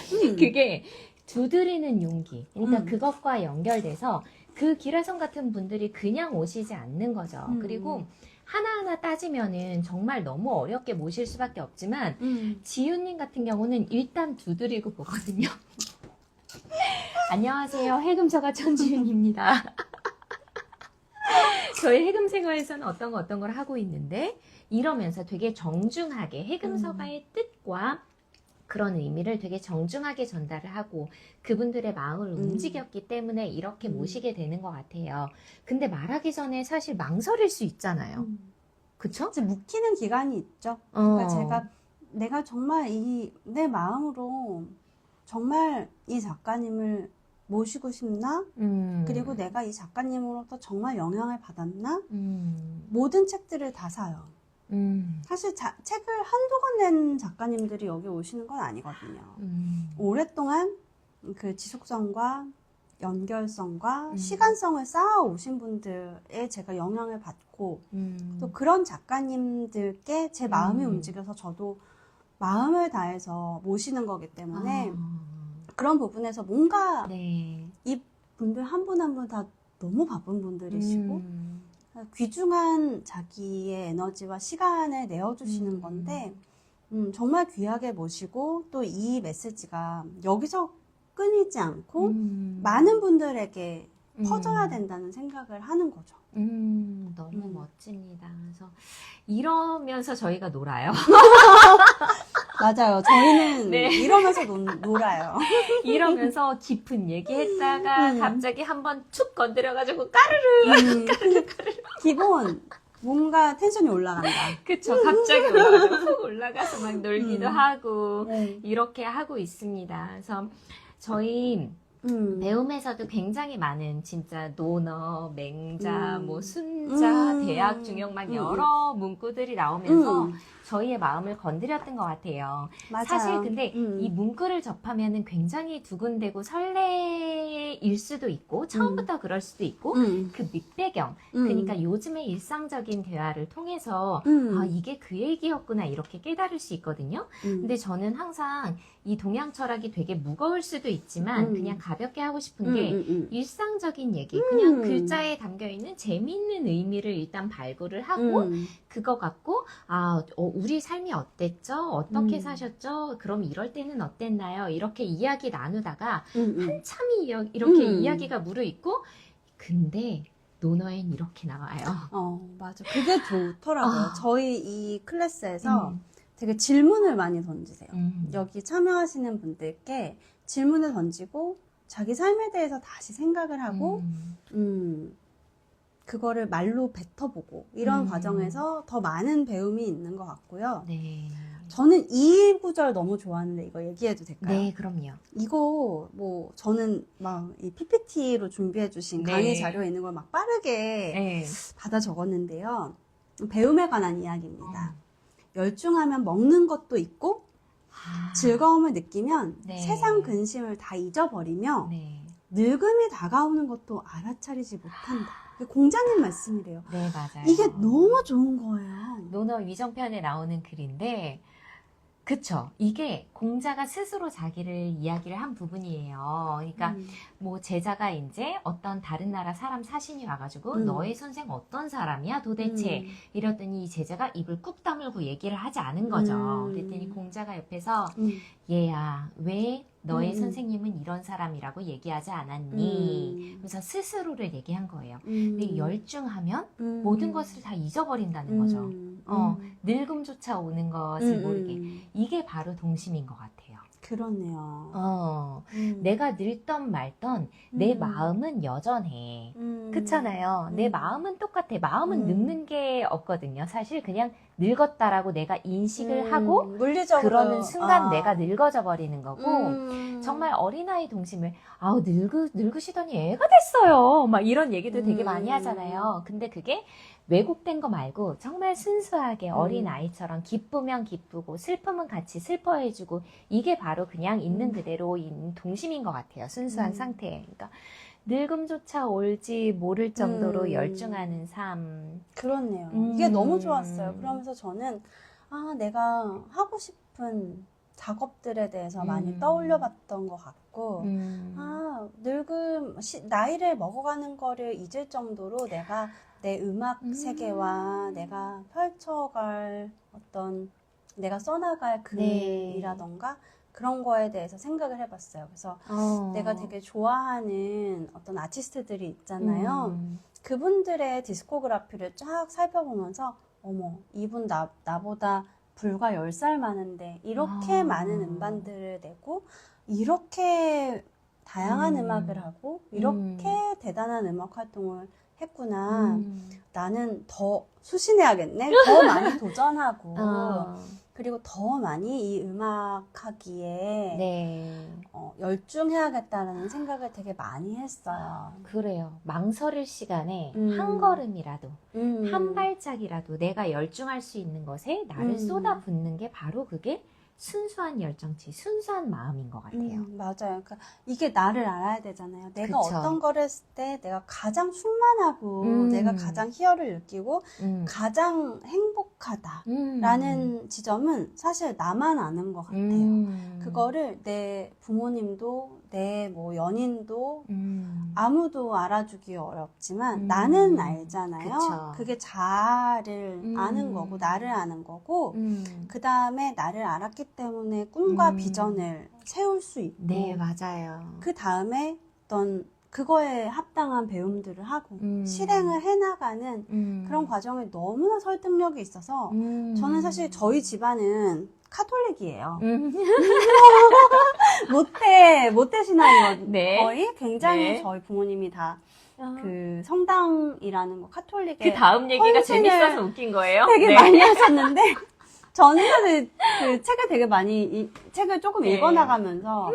그게 두드리는 용기. 그러니까 그것과 연결돼서 그 기라성 같은 분들이 그냥 오시지 않는 거죠. 그리고 하나하나 따지면은 정말 너무 어렵게 모실 수밖에 없지만 지윤님 같은 경우는 일단 두드리고 보거든요. 안녕하세요. 해금서가 천지윤입니다. 저희 해금생활에서는 어떤 걸 하고 있는데 이러면서 되게 정중하게 해금서가의 뜻과 그런 의미를 되게 정중하게 전달을 하고 그분들의 마음을 움직였기 때문에 이렇게 모시게 되는 것 같아요. 근데 말하기 전에 사실 망설일 수 있잖아요. 그쵸? 이제 묵히는 기간이 있죠. 그러니까 내가 정말 내 마음으로 정말 이 작가님을 모시고 싶나? 그리고 내가 이 작가님으로부터 정말 영향을 받았나? 모든 책들을 다 사요. 사실 책을 한두 권 낸 작가님들이 여기 오시는 건 아니거든요. 오랫동안 그 지속성과 연결성과 시간성을 쌓아 오신 분들에 제가 영향을 받고 또 그런 작가님들께 제 마음이 움직여서 저도 마음을 다해서 모시는 거기 때문에 그런 부분에서 뭔가 이 분들 한 분 한 분 다 너무 바쁜 분들이시고 귀중한 자기의 에너지와 시간을 내어주시는 건데 정말 귀하게 모시고 또 이 메시지가 여기서 끊이지 않고 많은 분들에게 퍼져야 된다는 생각을 하는 거죠. 너무 멋집니다. 그래서 이러면서 저희가 놀아요. 맞아요. 저희는 이러면서 놀아요. 이러면서 깊은 얘기했다가 갑자기 한번 툭 건드려가지고 까르르 기본 뭔가 텐션이 올라간다. 그쵸. 갑자기 푹 올라가서 막 놀기도 하고 이렇게 하고 있습니다. 그래서 저희 배움에서도 굉장히 많은 진짜 논어, 맹자, 뭐 순자, 대학, 중용 막 여러 문구들이 나오면서 저희의 마음을 건드렸던 것 같아요. 맞아요. 사실 근데 이 문구를 접하면은 굉장히 두근대고 설레일 수도 있고 처음부터 그럴 수도 있고 그 밑배경 그러니까 요즘의 일상적인 대화를 통해서 아 이게 그 얘기였구나 이렇게 깨달을 수 있거든요. 근데 저는 항상 이 동양 철학이 되게 무거울 수도 있지만 그냥 가볍게 하고 싶은 게 일상적인 얘기 그냥 글자에 담겨있는 재미있는 의미를 일단 발굴을 하고 그거 갖고 우리 삶이 어땠죠? 어떻게 사셨죠? 그럼 이럴 때는 어땠나요? 이렇게 이야기 나누다가 한참이 이렇게 이야기가 무르익고 근데 논어엔 이렇게 나와요. 맞아. 그게 좋더라고요. 저희 이 클래스에서 되게 질문을 많이 던지세요. 여기 참여하시는 분들께 질문을 던지고 자기 삶에 대해서 다시 생각을 하고 그거를 말로 뱉어보고 이런 과정에서 더 많은 배움이 있는 것 같고요. 네. 저는 이 구절 너무 좋아하는데 이거 얘기해도 될까요? 네, 그럼요. 이거 뭐 저는 막 이 PPT로 준비해 주신 강의 자료에 있는 걸 막 빠르게 받아 적었는데요. 배움에 관한 이야기입니다. 열중하면 먹는 것도 있고 즐거움을 느끼면 세상 근심을 다 잊어버리며 늙음이 다가오는 것도 알아차리지 못한다. 공자님 말씀이래요. 네, 맞아요. 이게 너무 좋은 거예요. 논어 위정편에 나오는 글인데 그쵸. 이게 공자가 스스로 자기를 이야기를 한 부분이에요. 그러니까 뭐 제자가 이제 어떤 다른 나라 사람 사신이 와가지고 너의 선생 어떤 사람이야 도대체 이랬더니 이 제자가 입을 꾹 다물고 얘기를 하지 않은 거죠. 그랬더니 공자가 옆에서 얘야 왜 너의 선생님은 이런 사람이라고 얘기하지 않았니? 그래서 스스로를 얘기한 거예요. 근데 열중하면 모든 것을 다 잊어버린다는 거죠. 늙음조차 오는 것을 모르게. 이게 바로 동심인 것 같아요. 그렇네요. 내가 늙던 말던 내 마음은 여전해. 그렇잖아요. 내 마음은 똑같아. 마음은 늙는 게 없거든요. 사실 그냥 늙었다라고 내가 인식을 하고 물리적으로 그러는 순간 내가 늙어져 버리는 거고 정말 어린아이 동심을 늙으시더니 애가 됐어요. 막 이런 얘기도 되게 많이 하잖아요. 근데 그게 왜곡된 거 말고 정말 순수하게 어린아이처럼 기쁘면 기쁘고 슬픔은 같이 슬퍼해주고 이게 바로 그냥 있는 그대로인 동심인 것 같아요. 순수한 상태. 그러니까 늙음조차 올지 모를 정도로 열중하는 삶. 그렇네요. 이게 너무 좋았어요. 그러면서 저는 내가 하고 싶은 작업들에 대해서 많이 떠올려 봤던 것 같고 나이를 먹어가는 거를 잊을 정도로 내가 내 음악 세계와 내가 펼쳐갈 어떤 내가 써나갈 글이라던가 그런 거에 대해서 생각을 해봤어요. 그래서 내가 되게 좋아하는 어떤 아티스트들이 있잖아요. 그분들의 디스코그래피를 쫙 살펴보면서 어머, 이분 나보다 불과 10살 많은데 이렇게 많은 음반들을 내고 이렇게 다양한 음악을 하고 이렇게 대단한 음악 활동을 했구나. 나는 더 수신해야겠네. 더 많이 도전하고 그리고 더 많이 이 음악하기에 열중해야겠다라는 생각을 되게 많이 했어요. 그래요. 망설일 시간에 한 걸음이라도 한 발짝이라도 내가 열중할 수 있는 것에 나를 쏟아붓는 게 바로 그게 순수한 열정치, 순수한 마음인 것 같아요. 맞아요. 그러니까 이게 나를 알아야 되잖아요. 내가 그쵸. 어떤 거를 했을 때 내가 가장 충만하고 내가 가장 희열을 느끼고 가장 행복하다라는 지점은 사실 나만 아는 것 같아요. 그거를 내 부모님도 내 뭐 연인도 아무도 알아주기 어렵지만 나는 알잖아요. 그쵸. 그게 자아를 아는 거고 나를 아는 거고 그 다음에 나를 알았기 때문에 꿈과 비전을 세울 수 있고 네, 맞아요. 그 다음에 어떤 그거에 합당한 배움들을 하고 실행을 해나가는 그런 과정에 너무나 설득력이 있어서 저는 사실 저희 집안은 카톨릭이에요. 모태 신앙이거든요. 네. 거의 굉장히 네. 저희 부모님이 다 그 성당이라는 거 카톨릭의 그 다음 얘기가 헌신을 재밌어서 웃긴 거예요? 되게 네. 많이 하셨는데 저는 사실 그 책을 되게 많이 책을 조금 네. 읽어나가면서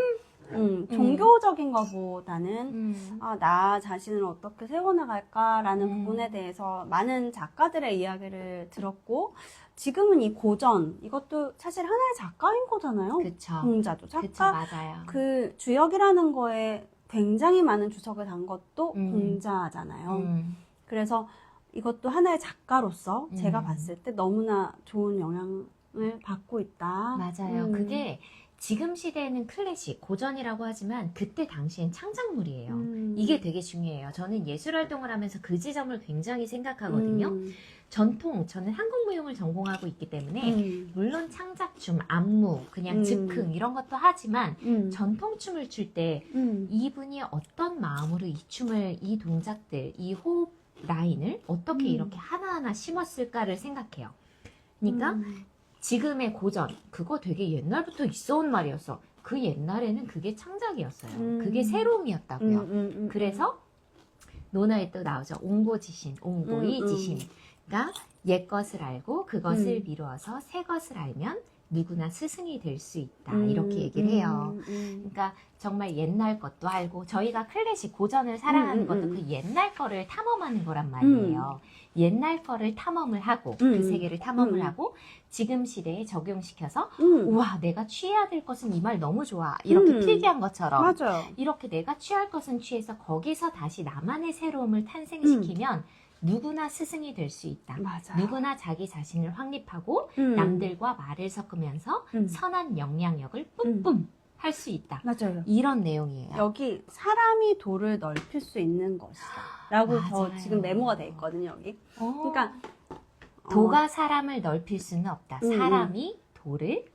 종교적인 것보다는 나 자신을 어떻게 세워나갈까라는 부분에 대해서 많은 작가들의 이야기를 들었고 지금은 이 고전 이것도 사실 하나의 작가인 거잖아요. 그쵸. 공자도 그쵸, 작가 맞아요. 그 주역이라는 거에 굉장히 많은 주석을 단 것도 공자잖아요. 그래서 이것도 하나의 작가로서 제가 봤을 때 너무나 좋은 영향을 받고 있다. 맞아요. 그게 지금 시대에는 클래식, 고전이라고 하지만 그때 당시엔 창작물이에요. 이게 되게 중요해요. 저는 예술 활동을 하면서 그 지점을 굉장히 생각하거든요. 저는 한국무용을 전공하고 있기 때문에 물론 창작춤, 안무, 그냥 즉흥 이런 것도 하지만 전통춤을 출 때 이분이 어떤 마음으로 이 춤을, 이 동작들, 이 호흡 라인을 어떻게 이렇게 하나하나 심었을까를 생각해요. 그러니까 지금의 고전, 그거 되게 옛날부터 있어온 말이었어. 그 옛날에는 그게 창작이었어요. 그게 새로움이었다고요. 그래서 논어에 또 나오죠. 옹고지신, 옹고이지신. 그러니까 옛 것을 알고 그것을 미루어서 새 것을 알면 누구나 스승이 될 수 있다. 이렇게 얘기를 해요. 그러니까 정말 옛날 것도 알고 저희가 클래식 고전을 사랑하는 것도 그 옛날 거를 탐험하는 거란 말이에요. 옛날 거를 탐험을 하고 그 세계를 탐험을 하고 지금 시대에 적용시켜서 우와 내가 취해야 될 것은 이 말 너무 좋아. 이렇게 필기한 것처럼 맞아요. 이렇게 내가 취할 것은 취해서 거기서 다시 나만의 새로움을 탄생시키면 누구나 스승이 될 수 있다. 맞아요. 누구나 자기 자신을 확립하고 남들과 말을 섞으면서 선한 영향력을 뿜뿜 할 수 있다. 맞아요. 이런 내용이에요. 여기 사람이 도를 넓힐 수 있는 것이다. 라고 저 맞아요. 지금 메모가 돼 있거든요, 여기. 그러니까 도가 사람을 넓힐 수는 없다. 사람이 도를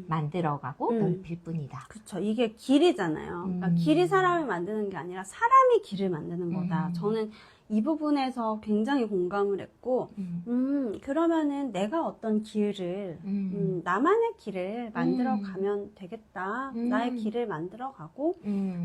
만들어가고 넓힐 뿐이다. 그렇죠. 이게 길이잖아요. 그러니까 길이 사람을 만드는 게 아니라 사람이 길을 만드는 거다. 저는 이 부분에서 굉장히 공감을 했고, 그러면은 내가 어떤 길을, 나만의 길을 만들어 가면 되겠다. 나의 길을 만들어 가고,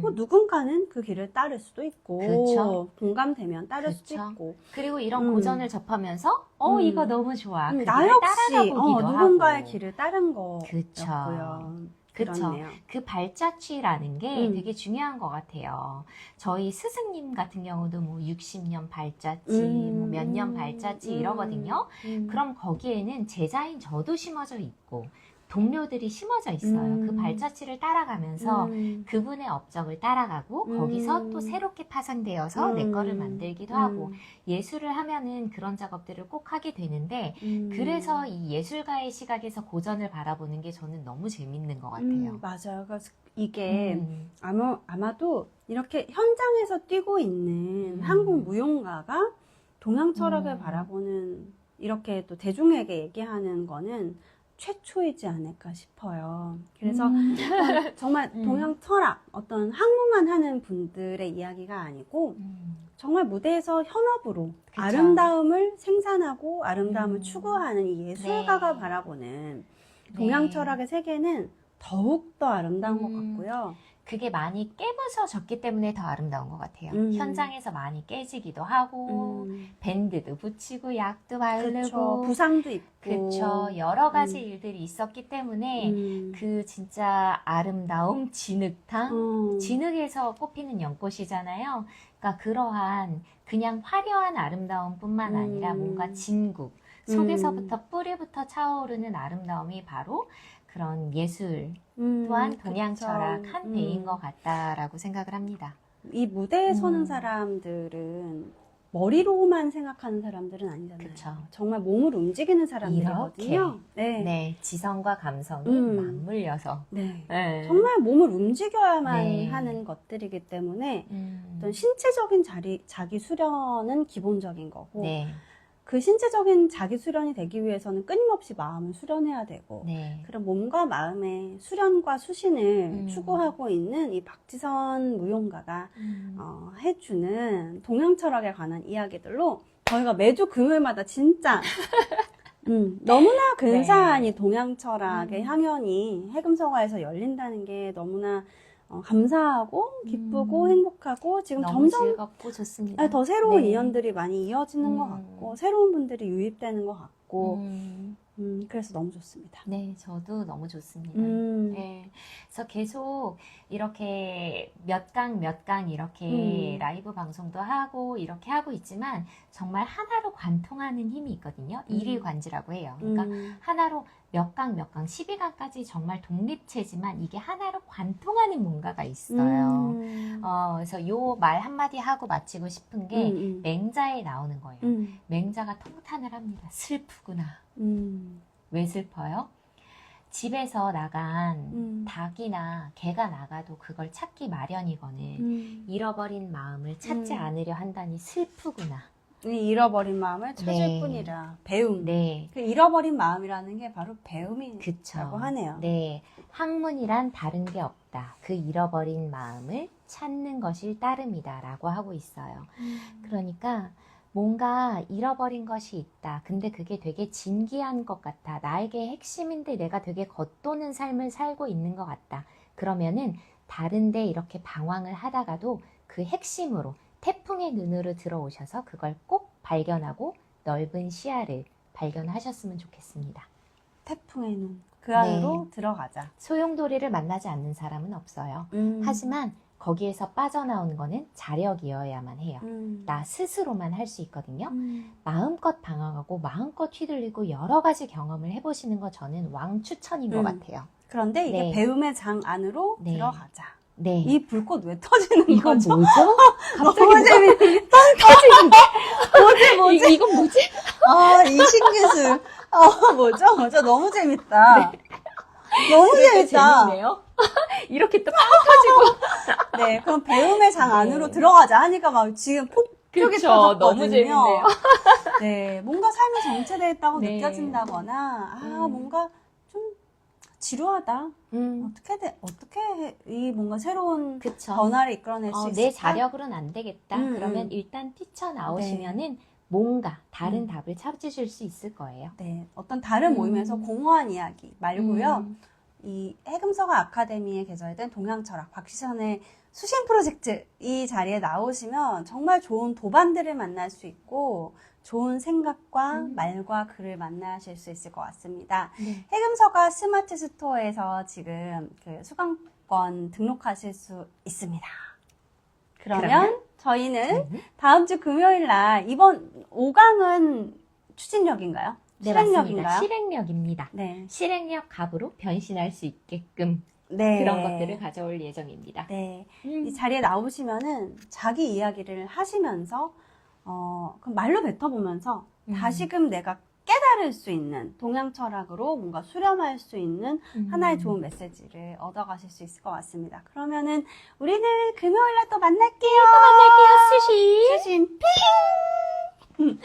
뭐 누군가는 그 길을 따를 수도 있고, 그쵸. 공감되면 따를 수도 그쵸. 있고, 그리고 이런 고전을 접하면서 이거 너무 좋아. 그 나 길을 역시 따라가 보기도 누군가의 하고. 길을 따른 그쵸. 거였고요. 그쵸. 그렇네요. 그 발자취라는 게 되게 중요한 것 같아요. 저희 스승님 같은 경우도 뭐 60년 발자취, 뭐 몇 년 발자취 이러거든요. 그럼 거기에는 제자인 저도 심어져 있고, 동료들이 심어져 있어요. 그 발자취를 따라가면서 그분의 업적을 따라가고 거기서 또 새롭게 파생되어서 내 거를 만들기도 하고 예술을 하면은 그런 작업들을 꼭 하게 되는데 그래서 이 예술가의 시각에서 고전을 바라보는 게 저는 너무 재밌는 것 같아요. 맞아요. 그래서 이게 아마도 이렇게 현장에서 뛰고 있는 한국 무용가가 동양 철학을 바라보는 이렇게 또 대중에게 얘기하는 거는 최초이지 않을까 싶어요. 그래서 정말 동양 철학, 어떤 학문만 하는 분들의 이야기가 아니고 정말 무대에서 현업으로 그쵸. 아름다움을 생산하고 아름다움을 추구하는 이 예술가가 네. 바라보는 동양 네. 철학의 세계는 더욱더 아름다운 것 같고요. 그게 많이 깨부서졌기 때문에 더 아름다운 것 같아요. 현장에서 많이 깨지기도 하고 밴드도 붙이고 약도 바르고 그쵸. 부상도 있고 그쵸. 여러 가지 일들이 있었기 때문에 그 진짜 아름다움, 진흙탕, 진흙에서 꽃피는 연꽃이잖아요. 그러니까 그러한 그냥 화려한 아름다움뿐만 아니라 뭔가 진국 속에서부터 뿌리부터 차오르는 아름다움이 바로 그런 예술 또한 동양 그쵸. 철학 한 배인 것 같다라고 생각을 합니다. 이 무대에 서는 사람들은 머리로만 생각하는 사람들은 아니잖아요. 그쵸. 정말 몸을 움직이는 사람들이거든요. 네. 네, 지성과 감성이 맞물려서. 네. 네. 정말 몸을 움직여야만 네. 하는 것들이기 때문에 어떤 신체적인 자기 수련은 기본적인 거고 네. 그 신체적인 자기 수련이 되기 위해서는 끊임없이 마음을 수련해야 되고 네. 그런 몸과 마음의 수련과 수신을 추구하고 있는 이 박지선 무용가가 해주는 동양 철학에 관한 이야기들로 저희가 매주 금요일마다 진짜 너무나 근사한 이 동양 철학의 향연이 해금서가에서 열린다는 게 너무나 감사하고 기쁘고 행복하고 지금 너무 점점 즐겁고 좋습니다. 더 새로운 네. 인연들이 많이 이어지는 것 같고 새로운 분들이 유입되는 것 같고 그래서 너무 좋습니다. 네, 저도 너무 좋습니다. 음. 네, 그래서 계속 이렇게 몇 강 이렇게 라이브 방송도 하고 이렇게 하고 있지만 정말 하나로 관통하는 힘이 있거든요. 일일관지라고 해요. 그러니까 하나로 몇 강, 12강까지 정말 독립체지만 이게 하나로 관통하는 뭔가가 있어요. 그래서 요 말 한마디 하고 마치고 싶은 게 맹자에 나오는 거예요. 맹자가 통탄을 합니다. 슬프구나. 왜 슬퍼요? 집에서 나간 닭이나 개가 나가도 그걸 찾기 마련이거늘 잃어버린 마음을 찾지 않으려 한다니 슬프구나. 이 잃어버린 마음을 찾을 네. 뿐이라 배움. 네. 그 잃어버린 마음이라는 게 바로 배움이라고 그쵸. 하네요. 네. 학문이란 다른 게 없다. 그 잃어버린 마음을 찾는 것일 따름이다. 라고 하고 있어요. 그러니까 뭔가 잃어버린 것이 있다. 근데 그게 되게 진기한 것 같아. 나에게 핵심인데 내가 되게 겉도는 삶을 살고 있는 것 같다. 그러면은 다른데 이렇게 방황을 하다가도 그 핵심으로 태풍의 눈으로 들어오셔서 그걸 꼭 발견하고 넓은 시야를 발견하셨으면 좋겠습니다. 태풍의 눈. 그 안으로 네. 들어가자. 소용돌이를 만나지 않는 사람은 없어요. 하지만 거기에서 빠져나오는 거는 자력이어야만 해요. 나 스스로만 할 수 있거든요. 마음껏 방황하고 마음껏 휘둘리고 여러 가지 경험을 해보시는 거 저는 왕추천인 것 같아요. 그런데 이게 네. 배움의 장 안으로 네. 들어가자. 네. 이 불꽃 왜 터지는 이건 거죠? 뭐죠? 너무 재밌는 터지는데? 뭐지? 이건 뭐지? 이 신기술. 뭐죠? 너무 재밌다. 너무 재밌다. 재밌네요. 이렇게 또 빵 터지고. 네, 그럼 배움의 장 네. 안으로 들어가자 하니까 막 지금 폭격이 그쵸, 터졌거든요. 너무 재밌네요. 네, 뭔가 삶이 정체되어 있다고 네. 느껴진다거나, 뭔가 좀 지루하다. 어떻게 이 뭔가 새로운 그쵸. 변화를 이끌어낼 수 있을까? 내 자력으로는 안 되겠다. 음, 그러면 음. 일단 뛰쳐나오시면은 뭔가 다른 답을 찾으실 수 있을 거예요. 네, 어떤 다른 모임에서 공허한 이야기 말고요. 이 해금서가 아카데미에 개설된 동양철학 박시선의 수신 프로젝트 이 자리에 나오시면 정말 좋은 도반들을 만날 수 있고 좋은 생각과 말과 글을 만나실 수 있을 것 같습니다. 네. 해금서가 스마트 스토어에서 지금 그 수강권 등록하실 수 있습니다. 그러면 저희는 다음 주 금요일 날 이번 5강은 추진력인가요? 네, 맞습니다. 실행력인가요? 실행력입니다. 네. 실행력 갑으로 변신할 수 있게끔 네. 그런 것들을 가져올 예정입니다. 네. 이 자리에 나오시면은 자기 이야기를 하시면서 그럼 말로 뱉어보면서 다시금 내가 깨달을 수 있는 동양 철학으로 뭔가 수렴할 수 있는 하나의 좋은 메시지를 얻어가실 수 있을 것 같습니다. 그러면은 우리는 금요일날 또 만날게요. 또 만날게요, 수시. 수신 핑!